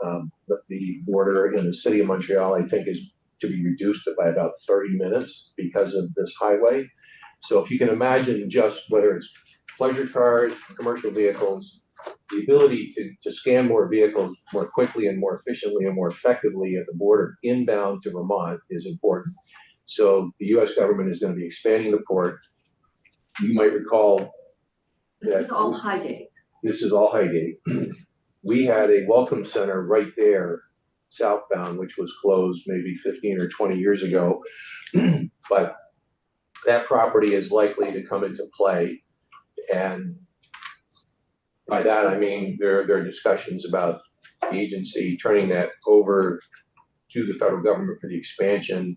the border and the city of Montreal, I think, is to be reduced by about 30 minutes because of this highway. So if you can imagine just whether it's pleasure cars, commercial vehicles, the ability to scan more vehicles more quickly and more efficiently and more effectively at the border inbound to Vermont is important. So the US government is going to be expanding the port. You might recall This is that all Highgate. this is all Highgate. We had a welcome center right there southbound, which was closed maybe 15 or 20 years ago. But that property is likely to come into play. And by that, I mean, there are discussions about the agency turning that over to the federal government for the expansion.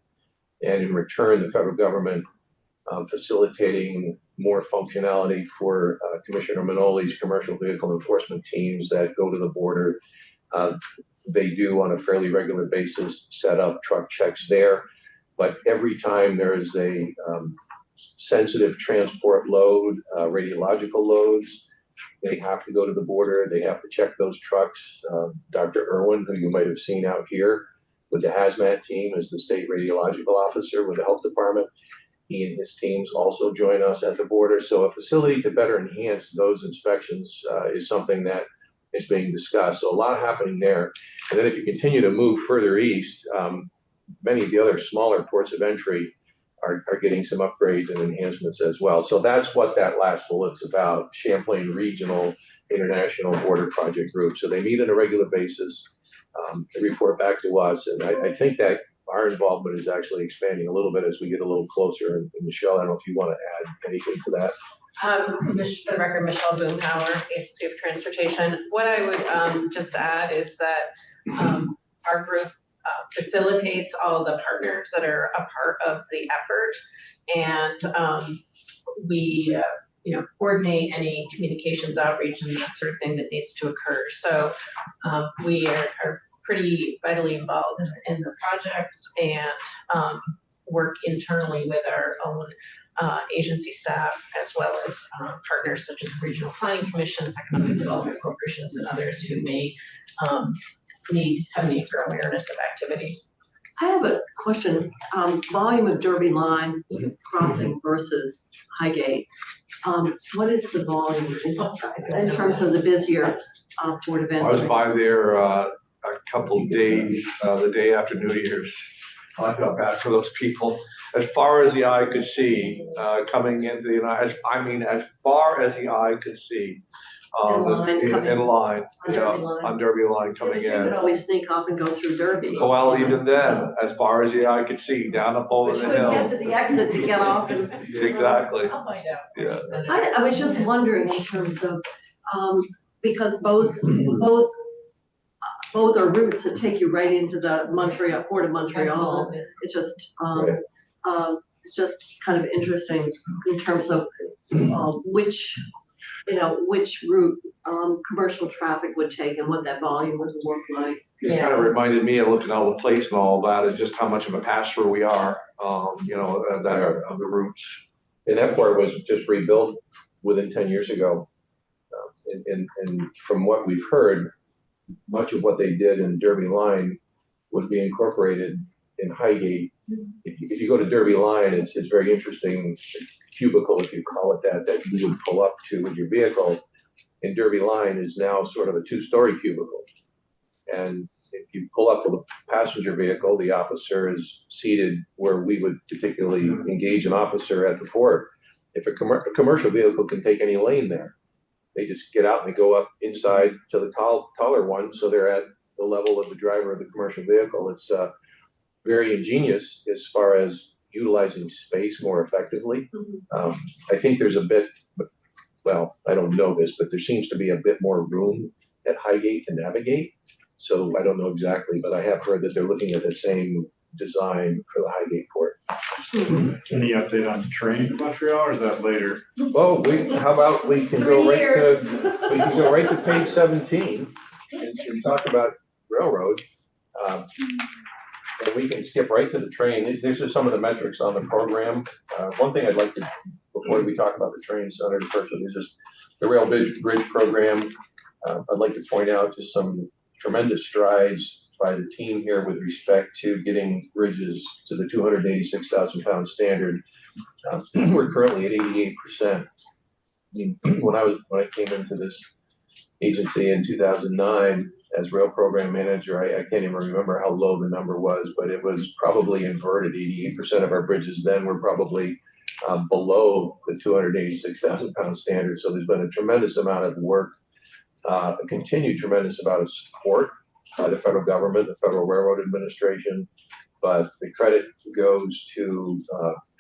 And in return, the federal government facilitating more functionality for Commissioner Manoli's commercial vehicle enforcement teams that go to the border. They do on a fairly regular basis set up truck checks there, but every time there is a sensitive transport load, radiological loads, they have to go to the border. They have to check those trucks. Dr. Irwin, who you might have seen out here with the hazmat team, is the state radiological officer with the health department. He and his teams also join us at the border. So a facility to better enhance those inspections is something that is being discussed. So a lot happening there. And then if you continue to move further east, many of the other smaller ports of entry are getting some upgrades and enhancements as well. So that's what that last bullet's about, Champlain Regional International Border Project Group. So they meet on a regular basis. They report back to us. And I think that our involvement is actually expanding a little bit as we get a little closer. And Michelle, I don't know if you want to add anything to that. For the record, Michelle Boomhauer, Agency of Transportation. What I would just add is that our group facilitates all the partners that are a part of the effort, and we coordinate any communications outreach and that sort of thing that needs to occur. So we are pretty vitally involved in the projects and work internally with our own agency staff, as well as partners such as regional planning commissions, economic development corporations, and others who may have a need for awareness of activities. I have a question. Volume of Derby Line crossing versus Highgate. What is the volume in terms of the busier port of entry? I was by there a couple days, the day after New Year's. I felt bad for those people. As far as the eye could see, coming into the United, as far as the eye could see. In line On Derby Line coming You could in. always sneak off and go through Derby. Well, even then, as far as the eye could see, down up over But you the couldn't get hill. to the exit to get off and. Exactly. I'll find out. Yeah. I was just wondering in terms of, because both are routes that take you right into the Port of Montreal. Absolutely. It's just kind of interesting in terms of which route commercial traffic would take and what that volume would look like. It kind of reminded me of looking at all the plates and all that, is just how much of a pass-through we are, of the routes. And that port was just rebuilt within 10 years ago. And from what we've heard, much of what they did in Derby Line would be incorporated in Highgate. If you go to Derby Line, it's very interesting cubicle, if you call it that you would pull up to with your vehicle. And Derby Line is now sort of a two-story cubicle. And if you pull up with a passenger vehicle, the officer is seated where we would particularly engage an officer at the port. If a commercial vehicle can take any lane there, they just get out and they go up inside to the taller one, so they're at the level of the driver of the commercial vehicle. It's very ingenious as far as utilizing space more effectively. I think there's a bit, well, I don't know this, but there seems to be a bit more room at Highgate to navigate. So I don't know exactly, but I have heard that they're looking at the same design for the Highgate port. Any update on the train to Montreal, or is that later? Oh, how about we can go right to page 17 and talk about railroad. And we can skip right to the train. These are some of the metrics on the program. One thing I'd like to, before we talk about the train, Senator Purcell, is just the rail bridge program. I'd like to point out just some tremendous strides by the team here with respect to getting bridges to the 286,000 pound standard. We're currently at 88%. I mean, when I came into this agency in 2009 as rail program manager. I can't even remember how low the number was, but it was probably inverted. 88% of our bridges then were probably below the 286,000 pound standard. So there's been a tremendous amount of work, a continued tremendous amount of support by the federal government, the Federal Railroad Administration, but the credit goes to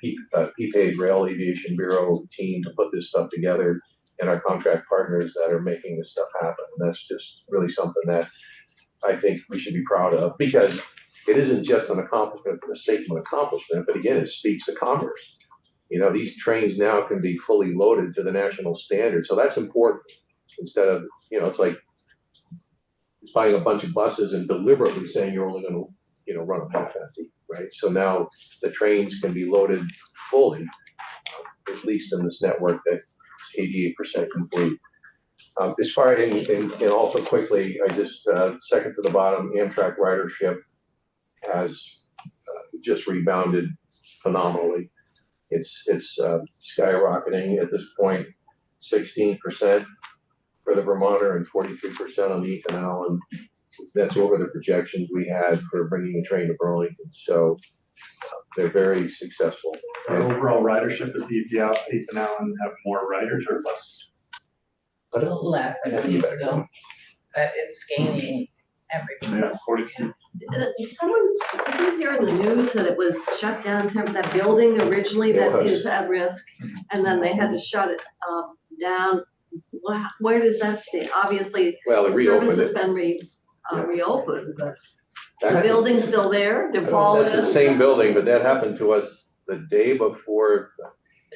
PPAID Rail Aviation Bureau team to put this stuff together, and our contract partners that are making this stuff happen. And that's just really something that I think we should be proud of, because it isn't just an accomplishment for the sake of an accomplishment, but again, it speaks to commerce. You know, these trains now can be fully loaded to the national standard, so that's important. Instead of, you know, it's like buying a bunch of buses and deliberately saying you're only going to, you know, run them half empty, right? So now the trains can be loaded fully, at least in this network that's 88% complete. As far as, and also quickly, I just, second to the bottom, Amtrak ridership has just rebounded phenomenally. It's skyrocketing at this point, 16% for the Vermonter and 43% on the Ethan Allen. That's over the projections we had for bringing a train to Burlington. So they're very successful. Our overall ridership is the Ethan Allen have more riders or less? Less, I believe so, but it's gaining every. Yeah, 42. Someone here in the news that it was shut down, that building originally that It was. is at risk, and then they had to shut it down. Where does that stand? Obviously, Well, it the service reopened has it. been reopened, but the That- building's still there, defaulted. That's the same building, but that happened to us the day before,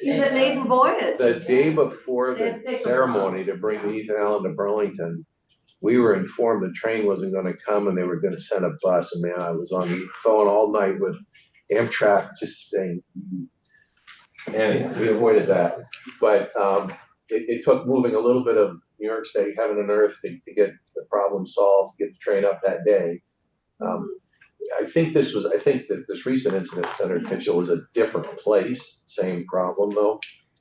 The maiden voyage. the day before They had to the take a ceremony bus. to bring the Ethan Allen to Burlington. We were informed the train wasn't gonna come and they were gonna send a bus, and man, I was on the phone all night with Amtrak just saying, anyway, we avoided that. But it took moving a little bit of New York State heaven and earth to get the problem solved, to get the train up that day. I think that this recent incident, Senator Mitchell, was a different place, same problem though.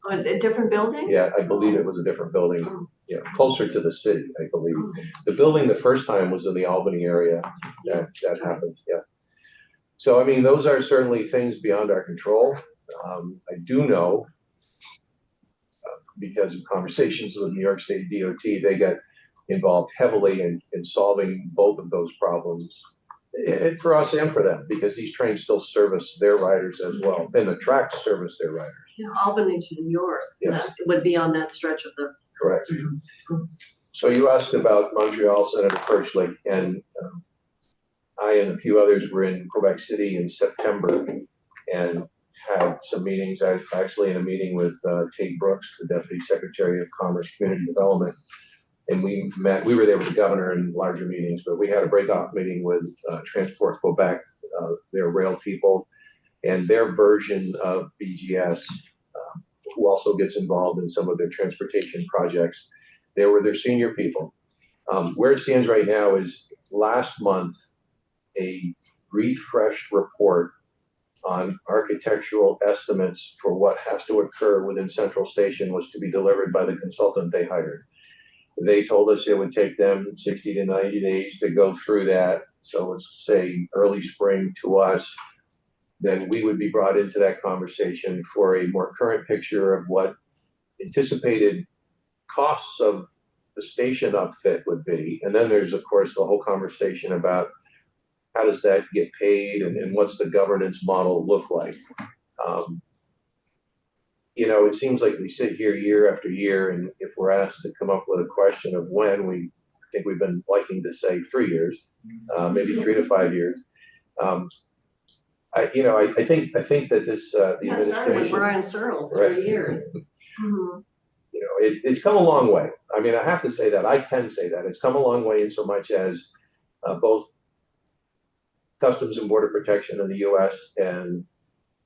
A different building? Yeah, I believe it was a different building, yeah, closer to the city, I believe. The building the first time was in the Albany area, that happened, yeah. So, I mean, those are certainly things beyond our control. I do know, because of conversations with New York State DOT, they got involved heavily in solving both of those problems. And for us and for them, because these trains still service their riders as well, and the tracks service their riders. Yeah, Albany to New York. Yes. That would be on that stretch of the. Correct. So you asked about Montreal, Senator Kirchley, and I and a few others were in Quebec City in September and had some meetings. I was actually in a meeting with Tate Brooks, the Deputy Secretary of Commerce Community Development. And we were there with the governor in larger meetings, but we had a breakout meeting with Transport Quebec, their rail people, and their version of BGS, who also gets involved in some of their transportation projects. They were their senior people. Where it stands right now is last month, a refreshed report on architectural estimates for what has to occur within Central Station was to be delivered by the consultant they hired. They told us it would take them 60 to 90 days to go through that. So let's say early spring to us, then we would be brought into that conversation for a more current picture of what anticipated costs of the station upfit would be. And then there's, of course, the whole conversation about how does that get paid and what's the governance model look like? You know, it seems like we sit here year after year, and if we're asked to come up with a question of when, I think we've been liking to say 3 years, maybe 3 to 5 years. I think that this, the Yeah, started with administration, Brian Searles, Right. 3 years. Mhm. you know, it's come a long way. I mean, I have to say that, I can say that. It's come a long way in so much as both Customs and Border Protection in the US and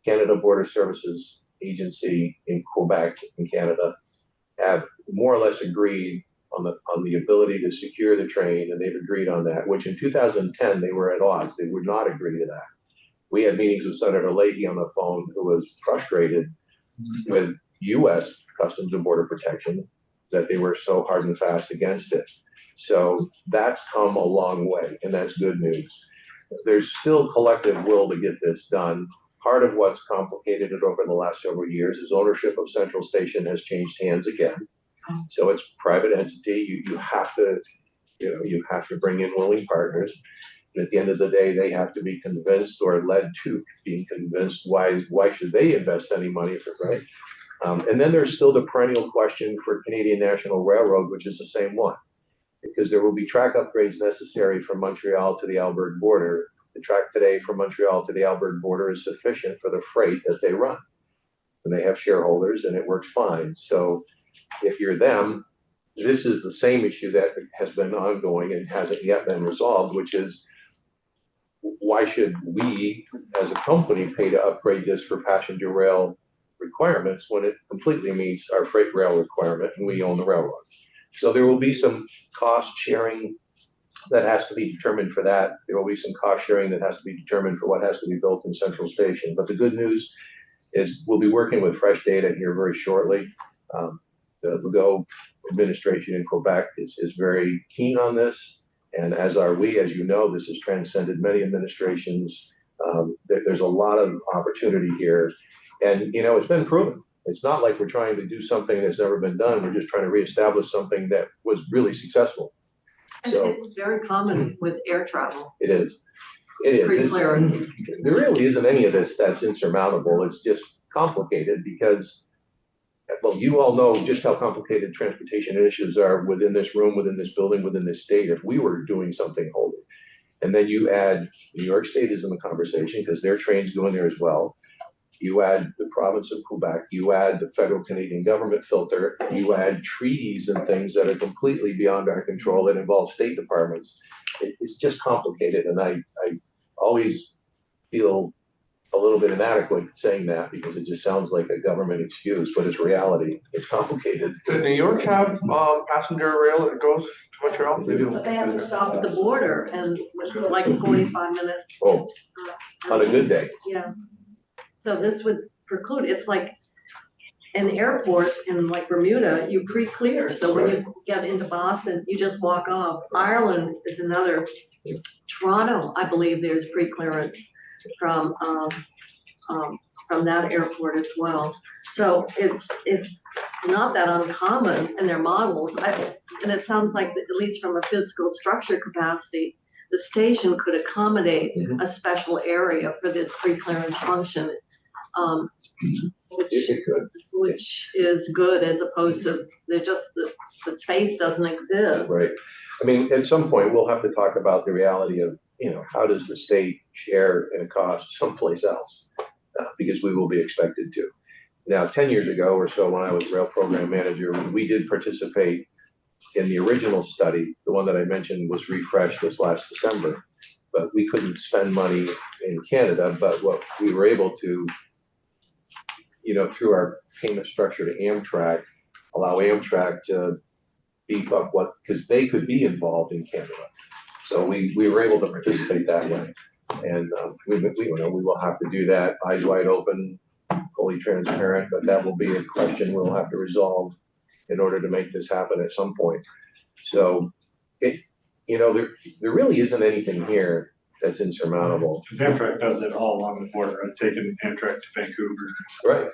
Canada Border Services Agency in Quebec in Canada have more or less agreed on the ability to secure the train, and they've agreed on that, which in 2010 they were at odds. They would not agree to that. We had meetings with Senator Leahy on the phone, who was frustrated with US Customs and Border Protection that they were so hard and fast against it. So that's come a long way, and that's good news. There's still collective will to get this done. Part of what's complicated it over the last several years is ownership of Central Station has changed hands again. So it's private entity, you have to, you have to bring in willing partners. And at the end of the day, they have to be convinced or led to being convinced, why should they invest any money if it's right? And then there's still the perennial question for Canadian National Railroad, which is the same one. Because there will be track upgrades necessary from Montreal to the Alberta border. The track today from Montreal to the Alberta border is sufficient for the freight that they run. And they have shareholders and it works fine. So if you're them, this is the same issue that has been ongoing and hasn't yet been resolved, which is why should we as a company pay to upgrade this for passenger rail requirements when it completely meets our freight rail requirement and we own the railroad? So there will be some cost sharing that has to be determined for that. There will be some cost sharing that has to be determined for what has to be built in Central Station. But the good news is we'll be working with Fresh Data here very shortly. The Legault administration in Quebec is very keen on this. And as are we, as you know, this has transcended many administrations. There's a lot of opportunity here. And, it's been proven. It's not like we're trying to do something that's never been done. We're just trying to reestablish something that was really successful. And So it's very common with air travel, it is. It is. pre-clearance. There really isn't any of this that's insurmountable. It's just complicated because, well, you all know just how complicated transportation issues are within this room, within this building, within this state. If we were doing something wholly, and then you add New York State is in the conversation because their trains go in there as well. You add the province of Quebec, you add the federal Canadian government filter, you add treaties and things that are completely beyond our control that involve state departments. It's just complicated, and I always feel a little bit inadequate saying that because it just sounds like a government excuse, but it's reality. It's complicated. Does New York have passenger rail that goes to Montreal? They do. But they have to stop at the border and it's like a 45-minute. Oh, on a good day. Yeah. So this would preclude, it's like in airports in like Bermuda, you pre-clear. So when you get into Boston, you just walk off. Ireland is another. Toronto, I believe there's pre-clearance from that airport as well. So it's not that uncommon in their models. And it sounds like, at least from a physical structure capacity, the station could accommodate a special area for this pre-clearance function. It could. Which is good as opposed to the space doesn't exist. Right. I mean, at some point, we'll have to talk about the reality of, how does the state share in a cost someplace else? Because we will be expected to. Now, 10 years ago or so, when I was rail program manager, we did participate in the original study. The one that I mentioned was refreshed this last December, but we couldn't spend money in Canada. But what we were able to, through our payment structure to Amtrak, allow Amtrak to beef up because they could be involved in Canada. So we were able to participate that way. And we will have to do that, eyes wide open, fully transparent, but that will be a question we'll have to resolve in order to make this happen at some point. So there really isn't anything here that's insurmountable. Because Amtrak does it all along the border. I've taken Amtrak to Vancouver. Right.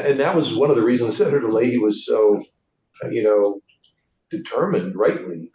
And that was one of the reasons Senator Leahy was so, determined rightly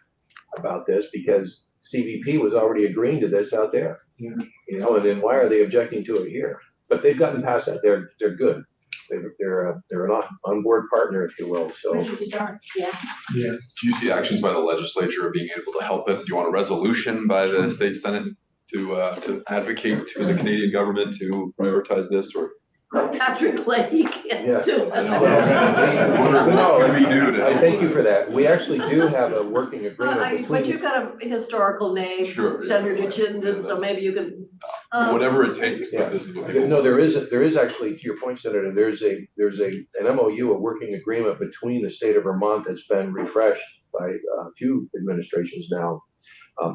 about this, because CBP was already agreeing to this out there. Yeah. And then why are they objecting to it here? But they've gotten past that. They're good. They're an on-board partner, if you will. So Yeah. Do you see actions by the legislature of being able to help it? Do you want a resolution by the state senate to advocate to the Canadian government to prioritize this, or? Patrick Leahy can't Yeah. do I it. know. What can we do to I help? thank you for that. We actually do have a working agreement But you've between. got a historical name, Sure, yeah. Senator Chittenden, so maybe you can. Whatever it takes, Yeah. but this is what people. No, there is actually, to your point, Senator, there's an MOU, a working agreement between the state of Vermont that's been refreshed by a few administrations now,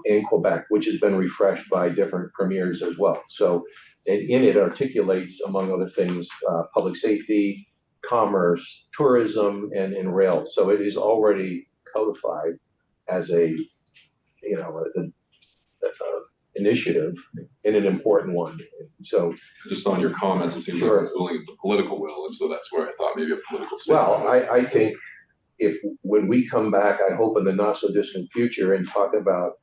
and Quebec, which has been refreshed by different premiers as well. So, and in it articulates, among other things, public safety, commerce, tourism, and rail. So it is already codified. as a, initiative and an important one. So, Just on your comments, it seems like Sure. it's willing is the political will, and so that's where I thought maybe a political well, statement. I think if, when we come back, I hope in the not so distant future and talk about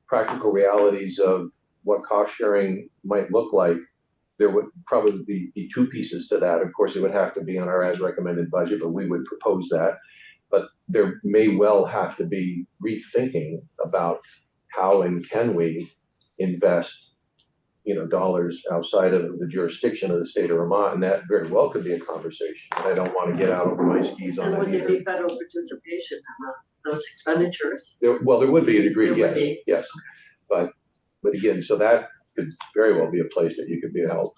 practical realities of what cost sharing might look like, there would probably be two pieces to that. Of course, it would have to be on our as recommended budget, but we would propose that. But there may well have to be rethinking about how and can we invest, dollars outside of the jurisdiction of the state of Vermont, and that very well could be a conversation. And I don't want to get out over my skis on And that would there either. be federal participation in those expenditures? Well, there would be a degree, There would be. yes. But again, so that could very well be a place that you could be a help.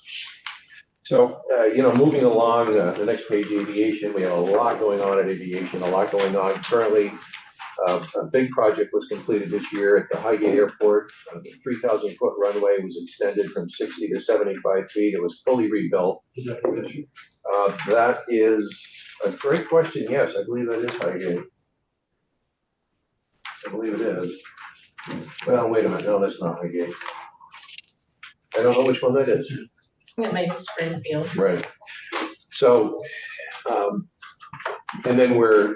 So, moving along, the next page, aviation, we have a lot going on at aviation, a lot going on currently. A big project was completed this year at the Highgate Airport. The 3,000-foot runway was extended from 60 to 75 feet. It was fully rebuilt. Is that the issue? That is a great question. Yes, I believe that is Highgate. I believe it is. Well, wait a minute. No, that's not Highgate. I don't know which one that is. It might be Springfield. Right. So, and then we're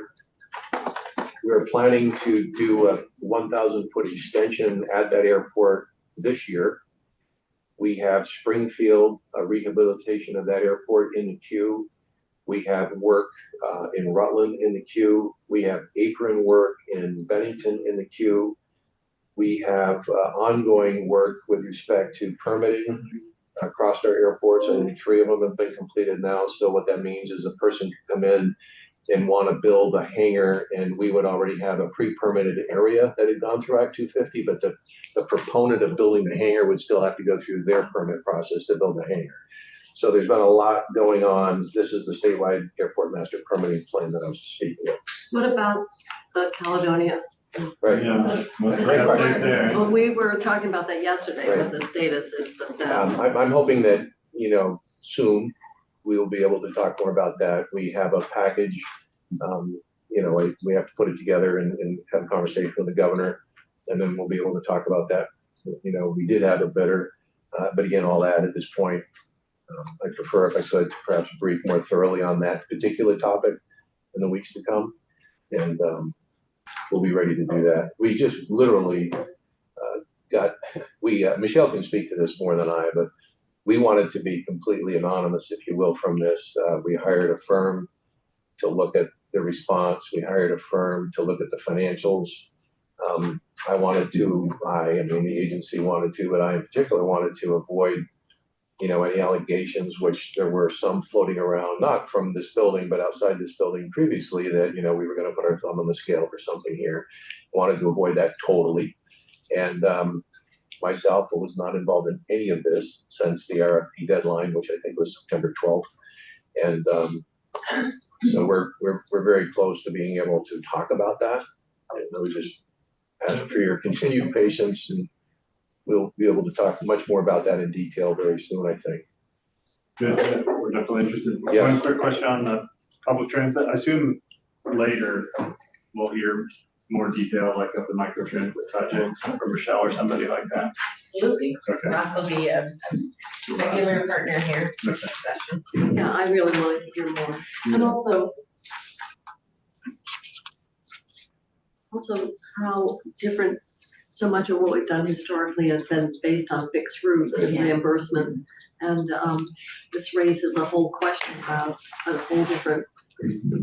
planning to do a 1,000-foot extension at that airport this year. We have Springfield, rehabilitation of that airport in the queue. We have work in Rutland in the queue. We have apron work in Bennington in the queue. We have ongoing work with respect to permitting across our airports. I think 3 of them have been completed now. So what that means is a person can come in and want to build a hangar, and we would already have a pre-permitted area that had gone through Act 250, but the proponent of building the hangar would still have to go through their permit process to build the hangar. So there's been a lot going on. This is the statewide airport master permitting plan that I was speaking of. What about the Caledonia? Right. Yeah. What's the Great update question. there? Well, we were talking about that yesterday, what the status is of that. I'm hoping that, soon we will be able to talk more about that. We have a package, we have to put it together and have a conversation with the governor, and then we'll be able to talk about that. We did have a bidder, but again, all that at this point, I'd prefer if I could perhaps brief more thoroughly on that particular topic in the weeks to come. And we'll be ready to do that. We just literally Michelle can speak to this more than I, but we wanted to be completely anonymous, if you will, from this. We hired a firm to look at the response. We hired a firm to look at the financials. The agency wanted to, but I in particular wanted to avoid, any allegations, which there were some floating around, not from this building, but outside this building previously, that, we were going to put our thumb on the scale for something here. Wanted to avoid that totally. And myself was not involved in any of this since the RFP deadline, which I think was September 12th. And so we're very close to being able to talk about that. And we just ask for your continued patience, and we'll be able to talk much more about that in detail very soon, I think. Good, we're definitely interested. Yes. One quick question on the public transit. I assume later we'll hear more detail, like of the microtransit project from Michelle or somebody like that. Absolutely. Okay. Ross will be a regular partner here in this session. Yeah, I really wanted to hear more. And also how different so much of what we've done historically has been based on fixed routes and Yeah. reimbursement. And this raises a whole question about a whole different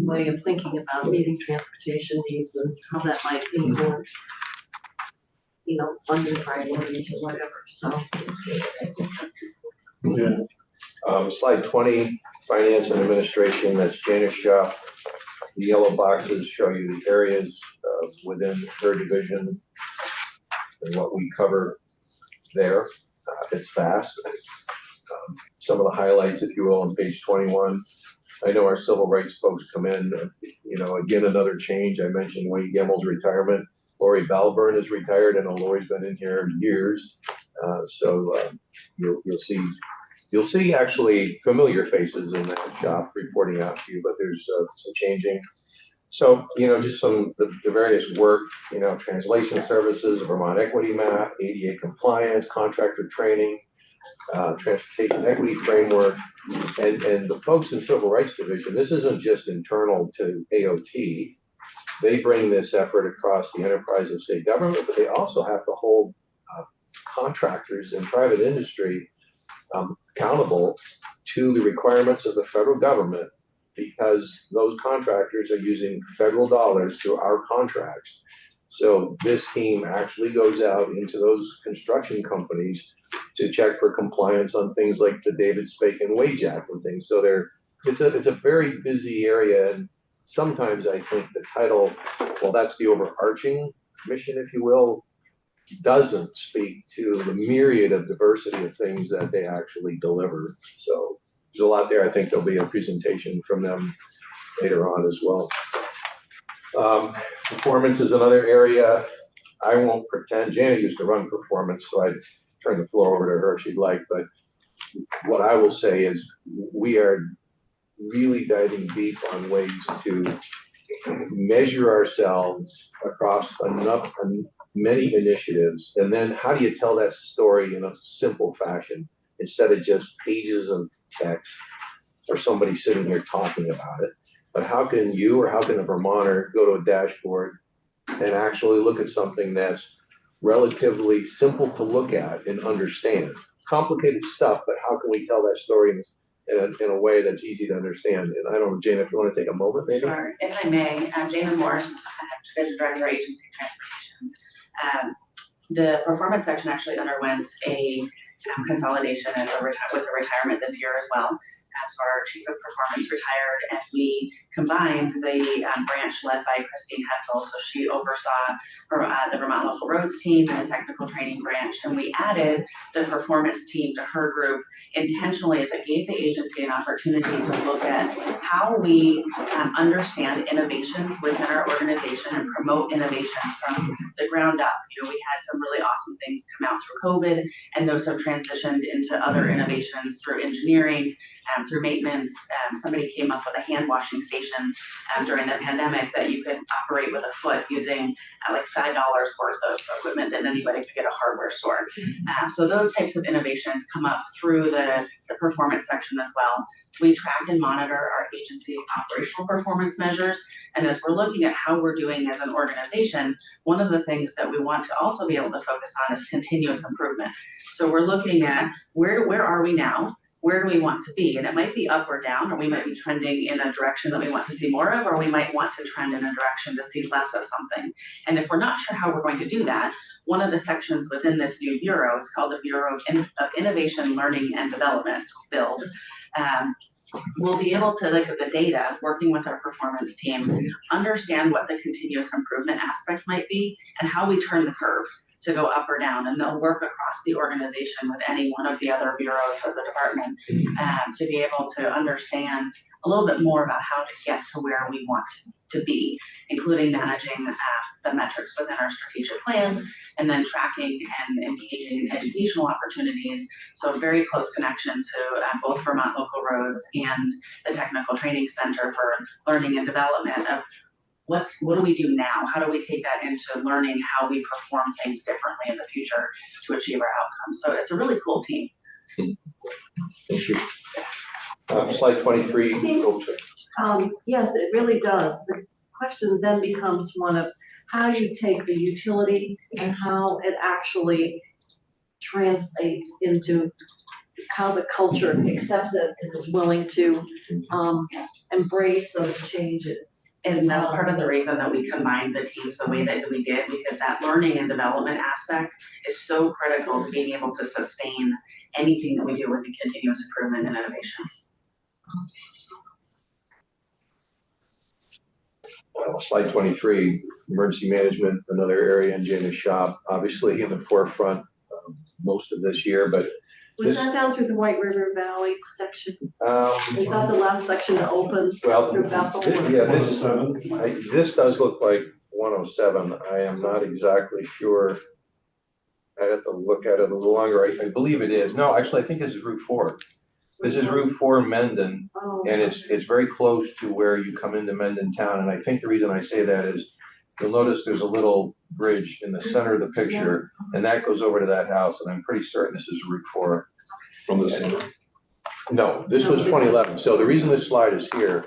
way of thinking about meeting transportation needs and how that might influence, funding priorities or whatever, so. Yeah. Slide 20, finance and administration, that's Janice Shaw. The yellow boxes show you the areas within her division and what we cover there. It's fast. Some of the highlights, if you will, on page 21. I know our civil rights folks come in, again, another change. I mentioned Wayne Gemmel's retirement. Lori Balburn is retired. I know Lori's been in here years. You'll see actually familiar faces in that shop reporting out to you, but there's some changing. So, just the various work, translation services, Vermont Equity Map, ADA compliance, contractor training, transportation equity framework, and the folks in Civil Rights Division, this isn't just internal to AOT. They bring this effort across the enterprise of state government, but they also have to hold contractors in private industry accountable to the requirements of the federal government, because those contractors are using federal dollars through our contracts. So this team actually goes out into those construction companies to check for compliance on things like the David Spaken Wage Act and things. So it's a very busy area, and sometimes I think the title, well, that's the overarching mission, if you will, doesn't speak to the myriad of diversity of things that they actually deliver. So there's a lot there. I think there'll be a presentation from them later on as well. Performance is another area. I won't pretend. Janet used to run performance, so I'd turn the floor over to her if she'd like. But what I will say is we are really diving deep on ways to measure ourselves across many initiatives, and then how do you tell that story in a simple fashion instead of just pages of text or somebody sitting here talking about it? But how can you, or how can a Vermonter go to a dashboard and actually look at something that's relatively simple to look at and understand? Complicated stuff, but how can we tell that story in a way that's easy to understand? And I don't know, Jane, if you want to take a moment, maybe? Sure, if I may, I'm Jana Morse, Division Director, Agency of Transportation. The performance section actually underwent a consolidation with a retirement this year as well. So our Chief of Performance retired, and we combined the branch led by Christine Hetzel. So she oversaw the Vermont Local Roads team and the technical training branch, and we added the performance team to her group intentionally, as it gave the agency an opportunity to look at how we understand innovations within our organization and promote innovations from the ground up. We had some really awesome things come out through COVID, and those have transitioned into other innovations through engineering, through maintenance. Somebody came up with a hand washing station during the pandemic that you could operate with a foot using like $5 worth of equipment that anybody could get at a hardware store. So those types of innovations come up through the performance section as well. We track and monitor our agency's operational performance measures. And as we're looking at how we're doing as an organization, one of the things that we want to also be able to focus on is continuous improvement. So we're looking at where are we now? Where do we want to be? And it might be up or down, or we might be trending in a direction that we want to see more of, or we might want to trend in a direction to see less of something. And if we're not sure how we're going to do that, one of the sections within this new bureau, it's called the Bureau of Innovation, Learning and Development, BUILD. We'll be able to look at the data, working with our performance team, understand what the continuous improvement aspect might be and how we turn the curve to go up or down. And they'll work across the organization with any one of the other bureaus or the department to be able to understand a little bit more about how to get to where we want to be, including managing the metrics within our strategic plan, and then tracking and engaging in educational opportunities. So very close connection to both Vermont Local Roads and the Technical Training Center for Learning and Development of what do we do now? How do we take that into learning how we perform things differently in the future to achieve our outcomes? So it's a really cool team. Thank you. Slide 23. Yes, it really does. The question then becomes one of how you take the utility and how it actually translates into how the culture accepts it and is willing to embrace those changes. And that's part of the reason that we combined the teams the way that we did, because that learning and development aspect is so critical to being able to sustain anything that we do with the continuous improvement and innovation. Slide 23, emergency management, another area in Jana's shop, obviously in the forefront most of this year, but was that down through the White River Valley section? Is that the last section to open through Bethel? This does look like 107. I am not exactly sure. I have to look at it a little longer. I believe it is. No, actually, I think this is Route 4. This is Route 4 Mendon, Oh, and it's very close to where you come into Mendon town. And I think the reason I say that is you'll notice there's a little bridge in the center of the picture, and that goes over to that house. And I'm pretty certain this is Route 4. From the center. No, this was 2011. So the reason this slide is here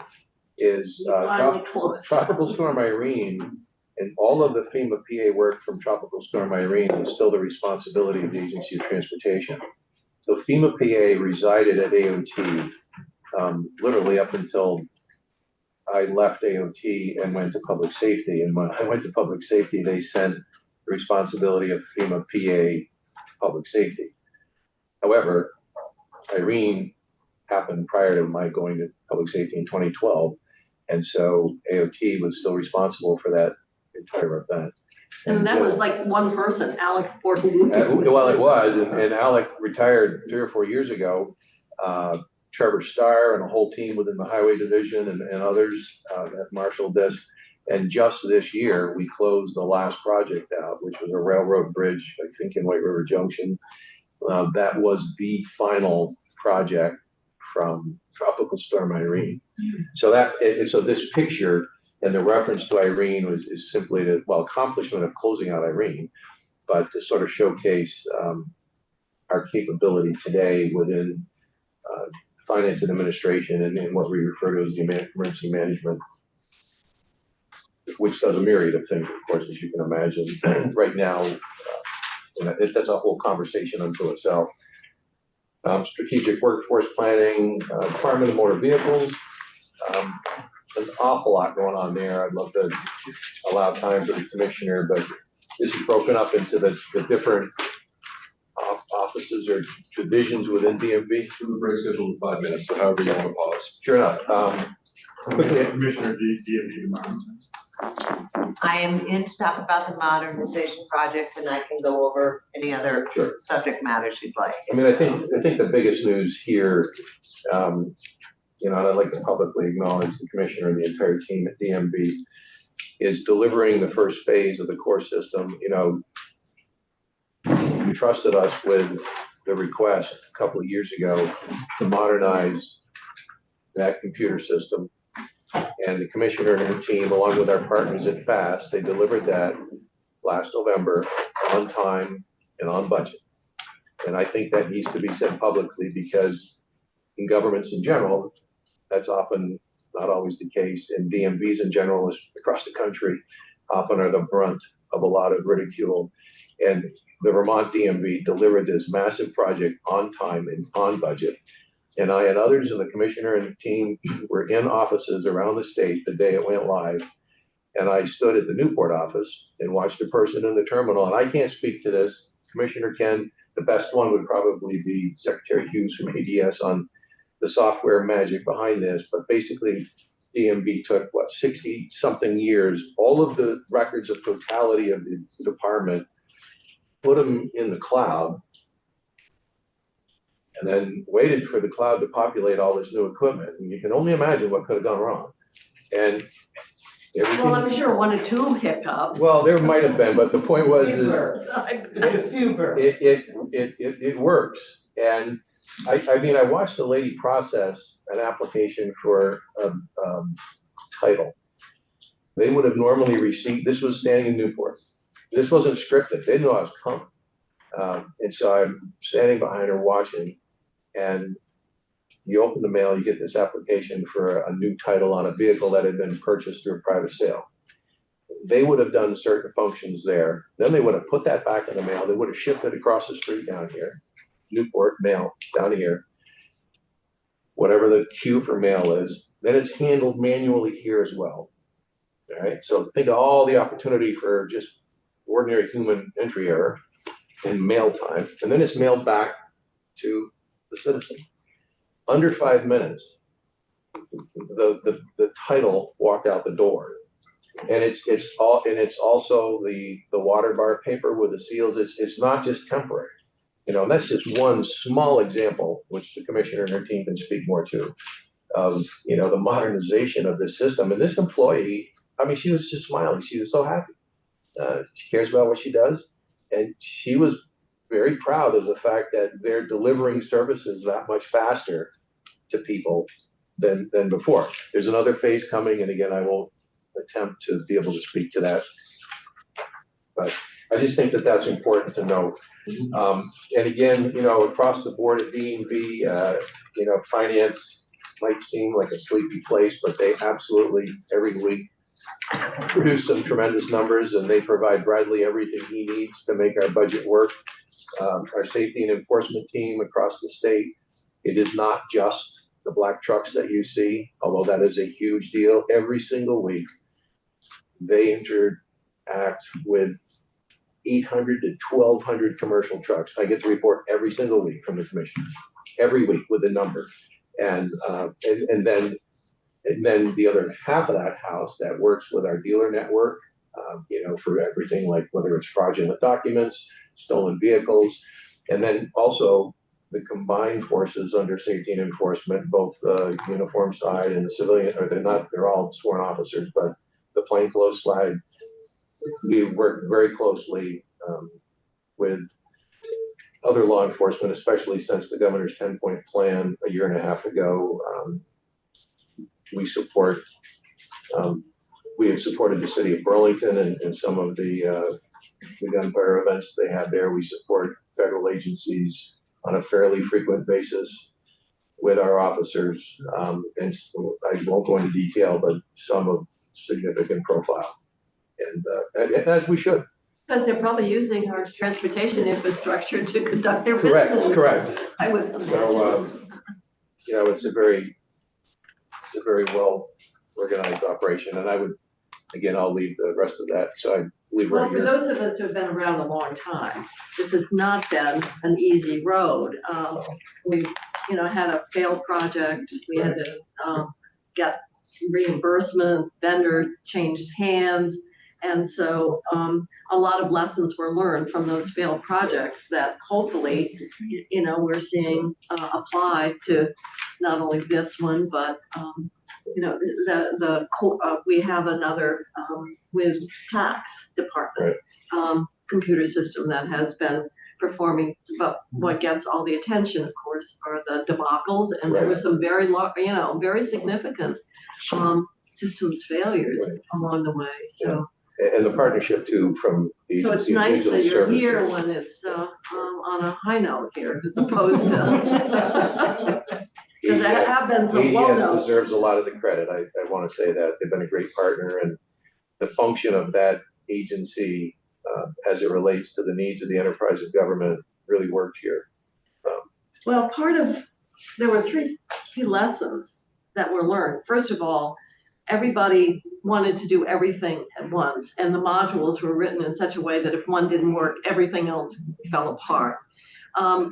is finally close. Tropical Storm Irene and all of the FEMA PA work from Tropical Storm Irene is still the responsibility of the Agency of Transportation. So FEMA PA resided at AOT literally up until I left AOT and went to public safety. And when I went to public safety, they sent the responsibility of FEMA PA public safety. However, Irene happened prior to my going to public safety in 2012. And so AOT was still responsible for that entire event. And that was like one person, Alex Portaluppi. Well, it was, and Alec retired 3 or 4 years ago. Trevor Starr and a whole team within the highway division and others have marshaled this. And just this year, we closed the last project out, which was a railroad bridge, I think in White River Junction. That was the final project from Tropical Storm Irene. So so this picture and the reference to Irene is simply the, well, accomplishment of closing out Irene, but to sort of showcase our capability today within finance and administration and what we refer to as the emergency management, which does a myriad of things, of course, as you can imagine. Right now, that's a whole conversation unto itself. Strategic workforce planning, Department of Motor Vehicles, an awful lot going on there. I'd love to allow time for the commissioner, but this is broken up into the different offices or divisions within DMV. We're very scheduled in 5 minutes, so however you want to pause. Sure enough. Quickly, Commissioner DMV tomorrow. I am in to talk about the modernization project, and I can go over any other Sure. subject matters you'd like. I mean, I think the biggest news here, and I'd like to publicly acknowledge the commissioner and the entire team at DMV, is delivering the first phase of the core system. You trusted us with the request a couple of years ago to modernize that computer system. And the commissioner and her team, along with our partners at FAST, they delivered that last November on time and on budget. And I think that needs to be said publicly because in governments in general, that's often not always the case. And DMVs in general across the country often are the brunt of a lot of ridicule. And the Vermont DMV delivered this massive project on time and on budget. And I and others in the commissioner and the team were in offices around the state the day it went live. And I stood at the Newport office and watched a person in the terminal. And I can't speak to this. Commissioner Ken, the best one would probably be Secretary Hughes from ADS on the software magic behind this. But basically, DMV took, 60 something years, all of the records of totality of the department, put them in the cloud, and then waited for the cloud to populate all this new equipment. And you can only imagine what could have gone wrong. And everything. Well, I'm sure 1 or 2 hiccups. Well, there might have been, but the point was A few burps. it works. And I mean, I watched a lady process an application for a title. They would have normally received, this was standing in Newport. This wasn't scripted. They didn't know I was coming. And so I'm standing behind her watching, and you open the mail, you get this application for a new title on a vehicle that had been purchased through a private sale. They would have done certain functions there. Then they would have put that back in the mail. They would have shipped it across the street down here. Newport mail down here. Whatever the queue for mail is. Then it's handled manually here as well. All right. So think of all the opportunity for just ordinary human entry error in mail time. And then it's mailed back to the citizen. Under 5 minutes, the title walked out the door. And it's also the water bar paper with the seals. It's not just temporary. And that's just one small example, which the commissioner and her team can speak more to, of, the modernization of this system. And this employee, I mean, she was just smiling. She was so happy. She cares about what she does. And she was very proud of the fact that they're delivering services that much faster to people than before. There's another phase coming, and again, I won't attempt to be able to speak to that. But I just think that that's important to know. And again, you know, across the board at DEV, you know, finance might seem like a sleepy place, but they absolutely every week produce some tremendous numbers, and they provide Bradley everything he needs to make our budget work. Our safety and enforcement team across the state, it is not just the black trucks that you see, although that is a huge deal. Every single week, they interact with 800 to 1,200 commercial trucks. I get to report every single week from the commission, every week with a number. And then the other half of that house that works with our dealer network, you know, for everything like whether it's fraudulent documents, stolen vehicles, and then also the combined forces under safety and enforcement, both the uniform side and the civilian, or they're all sworn officers, but the plainclothes side, we work very closely with other law enforcement, especially since the governor's 10-point plan a year and a half ago. We support, we have supported the city of Burlington and some of the gunfire events they have there. We support federal agencies on a fairly frequent basis with our officers. And so I won't go into detail, but some of significant profile. And as we should. Because they're probably using our transportation infrastructure to conduct their business. Correct. I would imagine. So, you know, it's a very well organized operation, and I would, again, I'll leave the rest of that. So I leave Well, right for here. those of us who have been around a long time, this has not been an easy road. We, you know, had a failed project. We had to get reimbursement, vendor changed hands. And so a lot of lessons were learned from those failed projects that hopefully, you know, we're seeing apply to not only this one, but, you know, we have another with tax department computer system that has been performing, but what gets all the attention, of course, are the debacles. And there were some very, you know, very significant systems failures along the way. So. And the partnership too from the So it's agency of nice digital that you're services. here when it's on a high note here, as opposed to, because there have been some low ADS notes. deserves a lot of the credit. I want to say that they've been a great partner, and the function of that agency as it relates to the needs of the enterprise of government really worked here. Well, there were 3 key lessons that were learned. First of all, everybody wanted to do everything at once, and the modules were written in such a way that if one didn't work, everything else fell apart.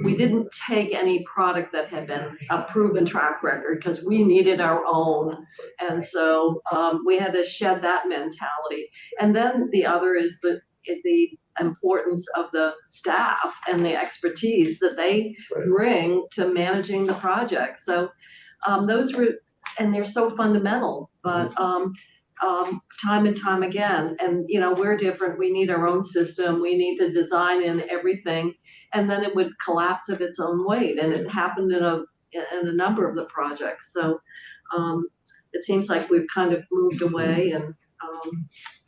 We didn't take any product that had been a proven track record because we needed our own. And so we had to shed that mentality. And then the other is the importance of the staff and the expertise that they bring to managing the project. So those were, and they're so fundamental, but time and time again, and you know, we're different. We need our own system. We need to design in everything, and then it would collapse of its own weight. And it happened in a number of the projects. So it seems like we've kind of moved away. And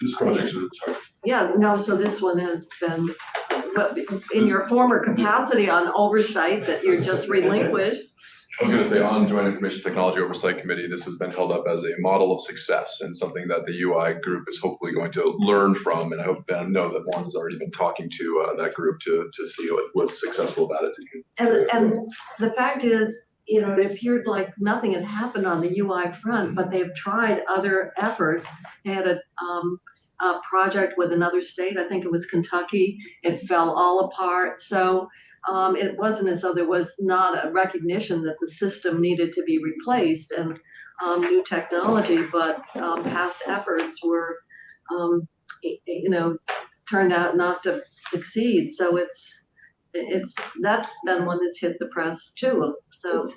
This project, sorry. yeah, no. So this one has been, but in your former capacity on oversight that you're just relinquished. I was going to say, on Joint Information Technology Oversight Committee, this has been held up as a model of success and something that the UI group is hopefully going to learn from. And I hope and know that Warren has already been talking to that group to see what's successful about it. And the fact is, you know, it appeared like nothing had happened on the UI front, but they've tried other efforts. They had a project with another state, I think it was Kentucky. It fell all apart. So it wasn't as though there was not a recognition that the system needed to be replaced and new technology, but past efforts were, you know, turned out not to succeed. So that's been one that's hit the press too. So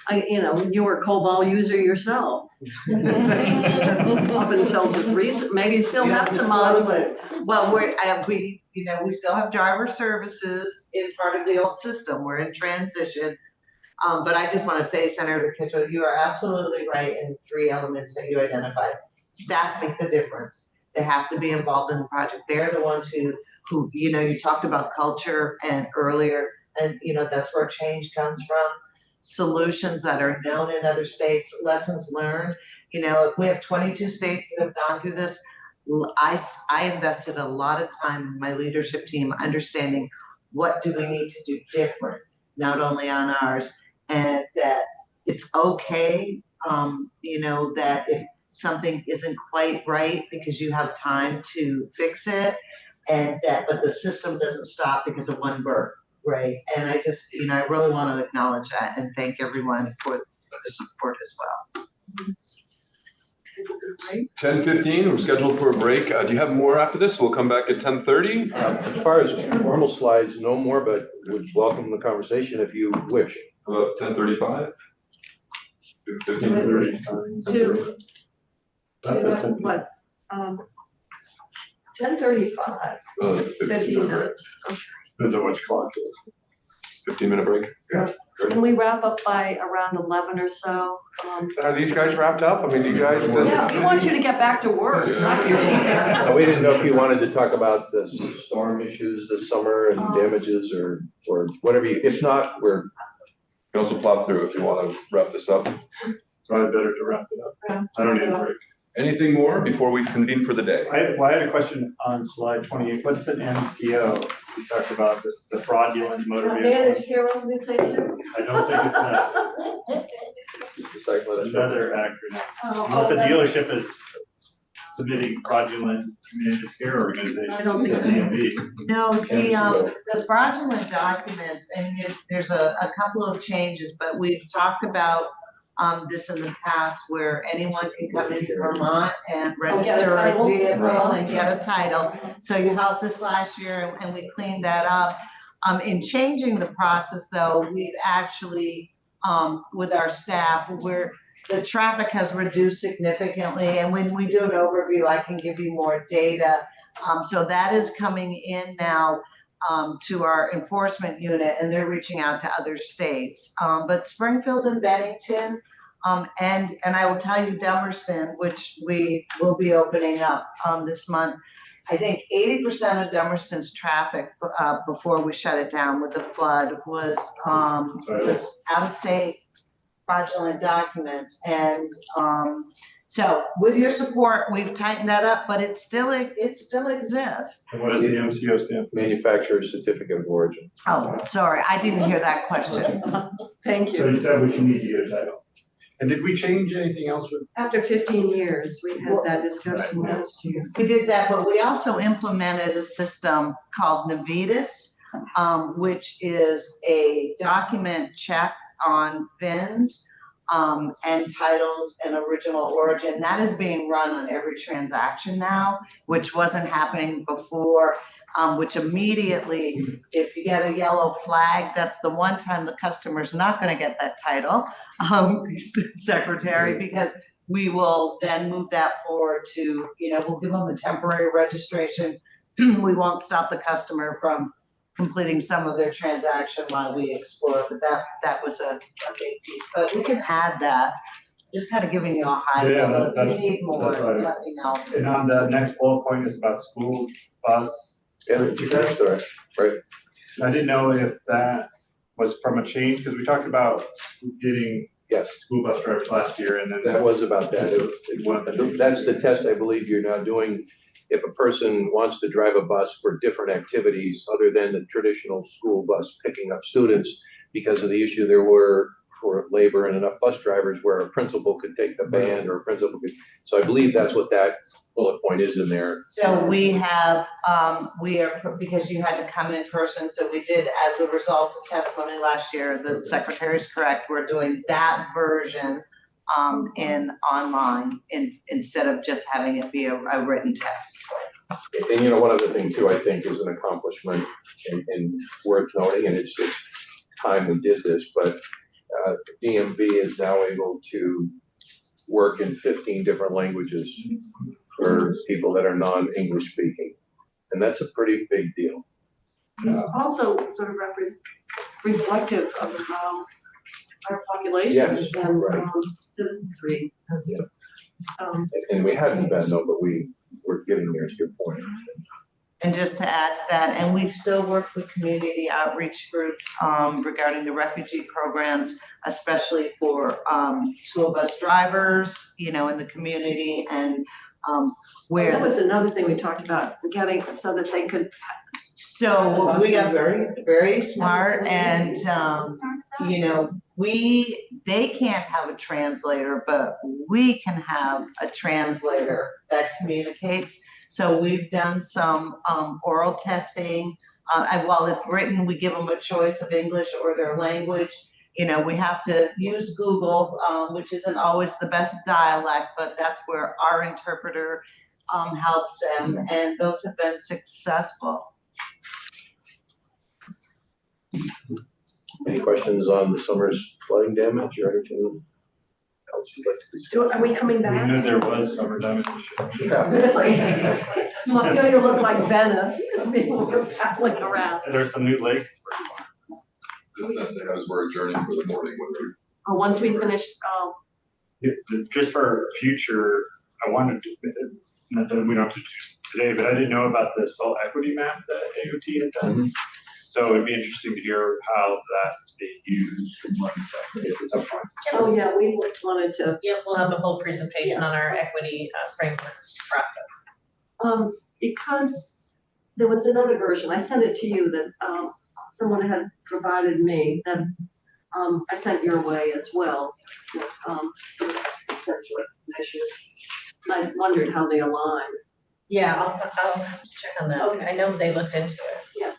I you know, you were a COBOL user yourself. Up until just recent, maybe you still have some modules. Well, we, you know, we still have driver services in part of the old system. We're in transition. But I just wanna say, Senator Kitchell, you are absolutely right in 3 elements that you identified. Staff make the difference. They have to be involved in the project. They're the ones who, you know, you talked about culture and earlier, and you know, that's where change comes from. Solutions that are known in other states, lessons learned. You know, if we have 22 states that have gone through this, I invested a lot of time in my leadership team understanding what do we need to do different, not only on ours, and that it's okay, you know, that if something isn't quite right because you have time to fix it, and that, but the system doesn't stop because of one burp, right? And I just, you know, I really want to acknowledge that and thank everyone for the support as well. 10:15, we're scheduled for a break. Do you have more after this? We'll come back at 10:30. As far as formal slides, no more, but would welcome the conversation if you wish. About 10:35? 15:30. What, 10:35, Oh, it's a 15 minutes. Depends on which clock it is. 15-minute break? Yeah. Can we wrap up by around 11 or so? Are these guys wrapped up? I mean, you guys. Yeah, we want you to get back to work. Now, we didn't know if you wanted to talk about the storm issues this summer and damages or whatever you, if not, we're. You can also plow through if you want to wrap this up. Probably better to wrap it up. I don't need a break. Anything more before we convene for the day? I had a question on slide 28. What's an MCO? We talked about this, the fraudulent motor vehicle. Managed care organization? I don't think it's another acronym. Unless a dealership is submitting fraudulent managed care organization. I don't think to it's- DMV. No, the fraudulent documents, and there's a couple of changes, but we've talked about this in the past where anyone can come into Vermont and register a title. vehicle and get a title. So you helped us last year and we cleaned that up. In changing the process though, we've actually, with our staff, the traffic has reduced significantly, and when we do an overview, I can give you more data. So that is coming in now to our enforcement unit, and they're reaching out to other states. But Springfield and Bennington, and I will tell you Dummerston, which we will be opening up this month. I think 80% of Dummerston's traffic before we shut it down with the flood was out of state fraudulent documents, and so with your support, we've tightened that up, but it still exists. And what does the MCO stand for? Manufacturer's Certificate of Origin. Oh, sorry, I didn't hear that question. Thank So you. you said what you need to get a title. And did we change anything else with? After 15 years, we had that discussion last year. We did that, but we also implemented a system called Navitas, which is a document check on VINs and titles and original origin. That is being run on every transaction now, which wasn't happening before, which immediately, if you get a yellow flag, that's the one time the customer's not gonna get that title, Secretary, because we will then move that forward to, we'll give them a temporary registration. We won't stop the customer from completing some of their transaction while we explore, but that was a big piece, but we can add that. Just kind of giving you a high Yeah, level, if you that's- need more, that's right. let me know. And on the next bullet point is about school bus. Yeah, that's right. I didn't know if that was from a change, because we talked about getting Yes, school bus drivers last year and then. that was about that. It That's the test I believe you're now doing. If a person wants to drive a bus for different activities other than the traditional school bus picking up students, because of the issue there were for labor and enough bus drivers where a principal could take the band or a principal could. So I believe that's what that bullet point is in there. So we have, because you had to come in person, so we did, as a result of testimony last year, the secretary's correct, we're doing that version in online instead of just having it be a written test. And one other thing too, I think is an accomplishment and worth noting, and it's time we did this, but DMV is now able to work in 15 different languages for people that are non-English speaking. And that's a pretty big deal. It's also sort of reflective of how our population Yes, and right. citizenry. And we hadn't been though, but we're getting there, to your point. And just to add to that, and we still work with community outreach groups regarding the refugee programs, especially for school bus drivers, you know, in the community and That where. was another thing we talked about, getting so that they could. So we got very, very smart and, you know, they can't have a translator, but we can have a translator that communicates. So we've done some oral testing, and while it's written, we give them a choice of English or their language. You know, we have to use Google, which isn't always the best dialect, but that's where our interpreter helps them, and those have been successful. Any questions on the summer's flooding damage or anything else you'd like to discuss? Are we coming We back? knew there was summer damage. Yeah. Really? Well, you're gonna look like Venice, because people were paddling around. There's some new lakes. The sense it has we're adjourning for the morning when we're. Oh, once we finish, Just for future, I wanted to, not that we don't have to do today, but I didn't know about the salt equity map that AOT had done. So it'd be interesting to hear how that's being used and what exactly it is up front. oh yeah, we wanted to. Yeah, we'll have a whole presentation on our equity framework process. Because there was another version, I sent it to you that, someone had provided me that, I sent your way as well. Sort of potential measures. And I wondered how they align. Yeah, I'll check on that. Okay. I know they looked into it.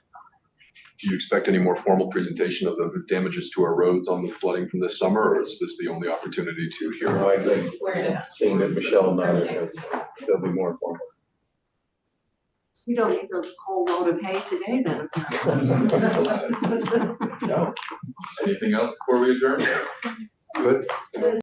Do you expect any more formal presentation of the damages to our roads on the flooding from this summer, or is this the only opportunity to You hear? know, I think, We're gonna. seeing that Michelle nodded, there'll be more for You don't need the whole load of hay today then. No, Anything else before we adjourn? good.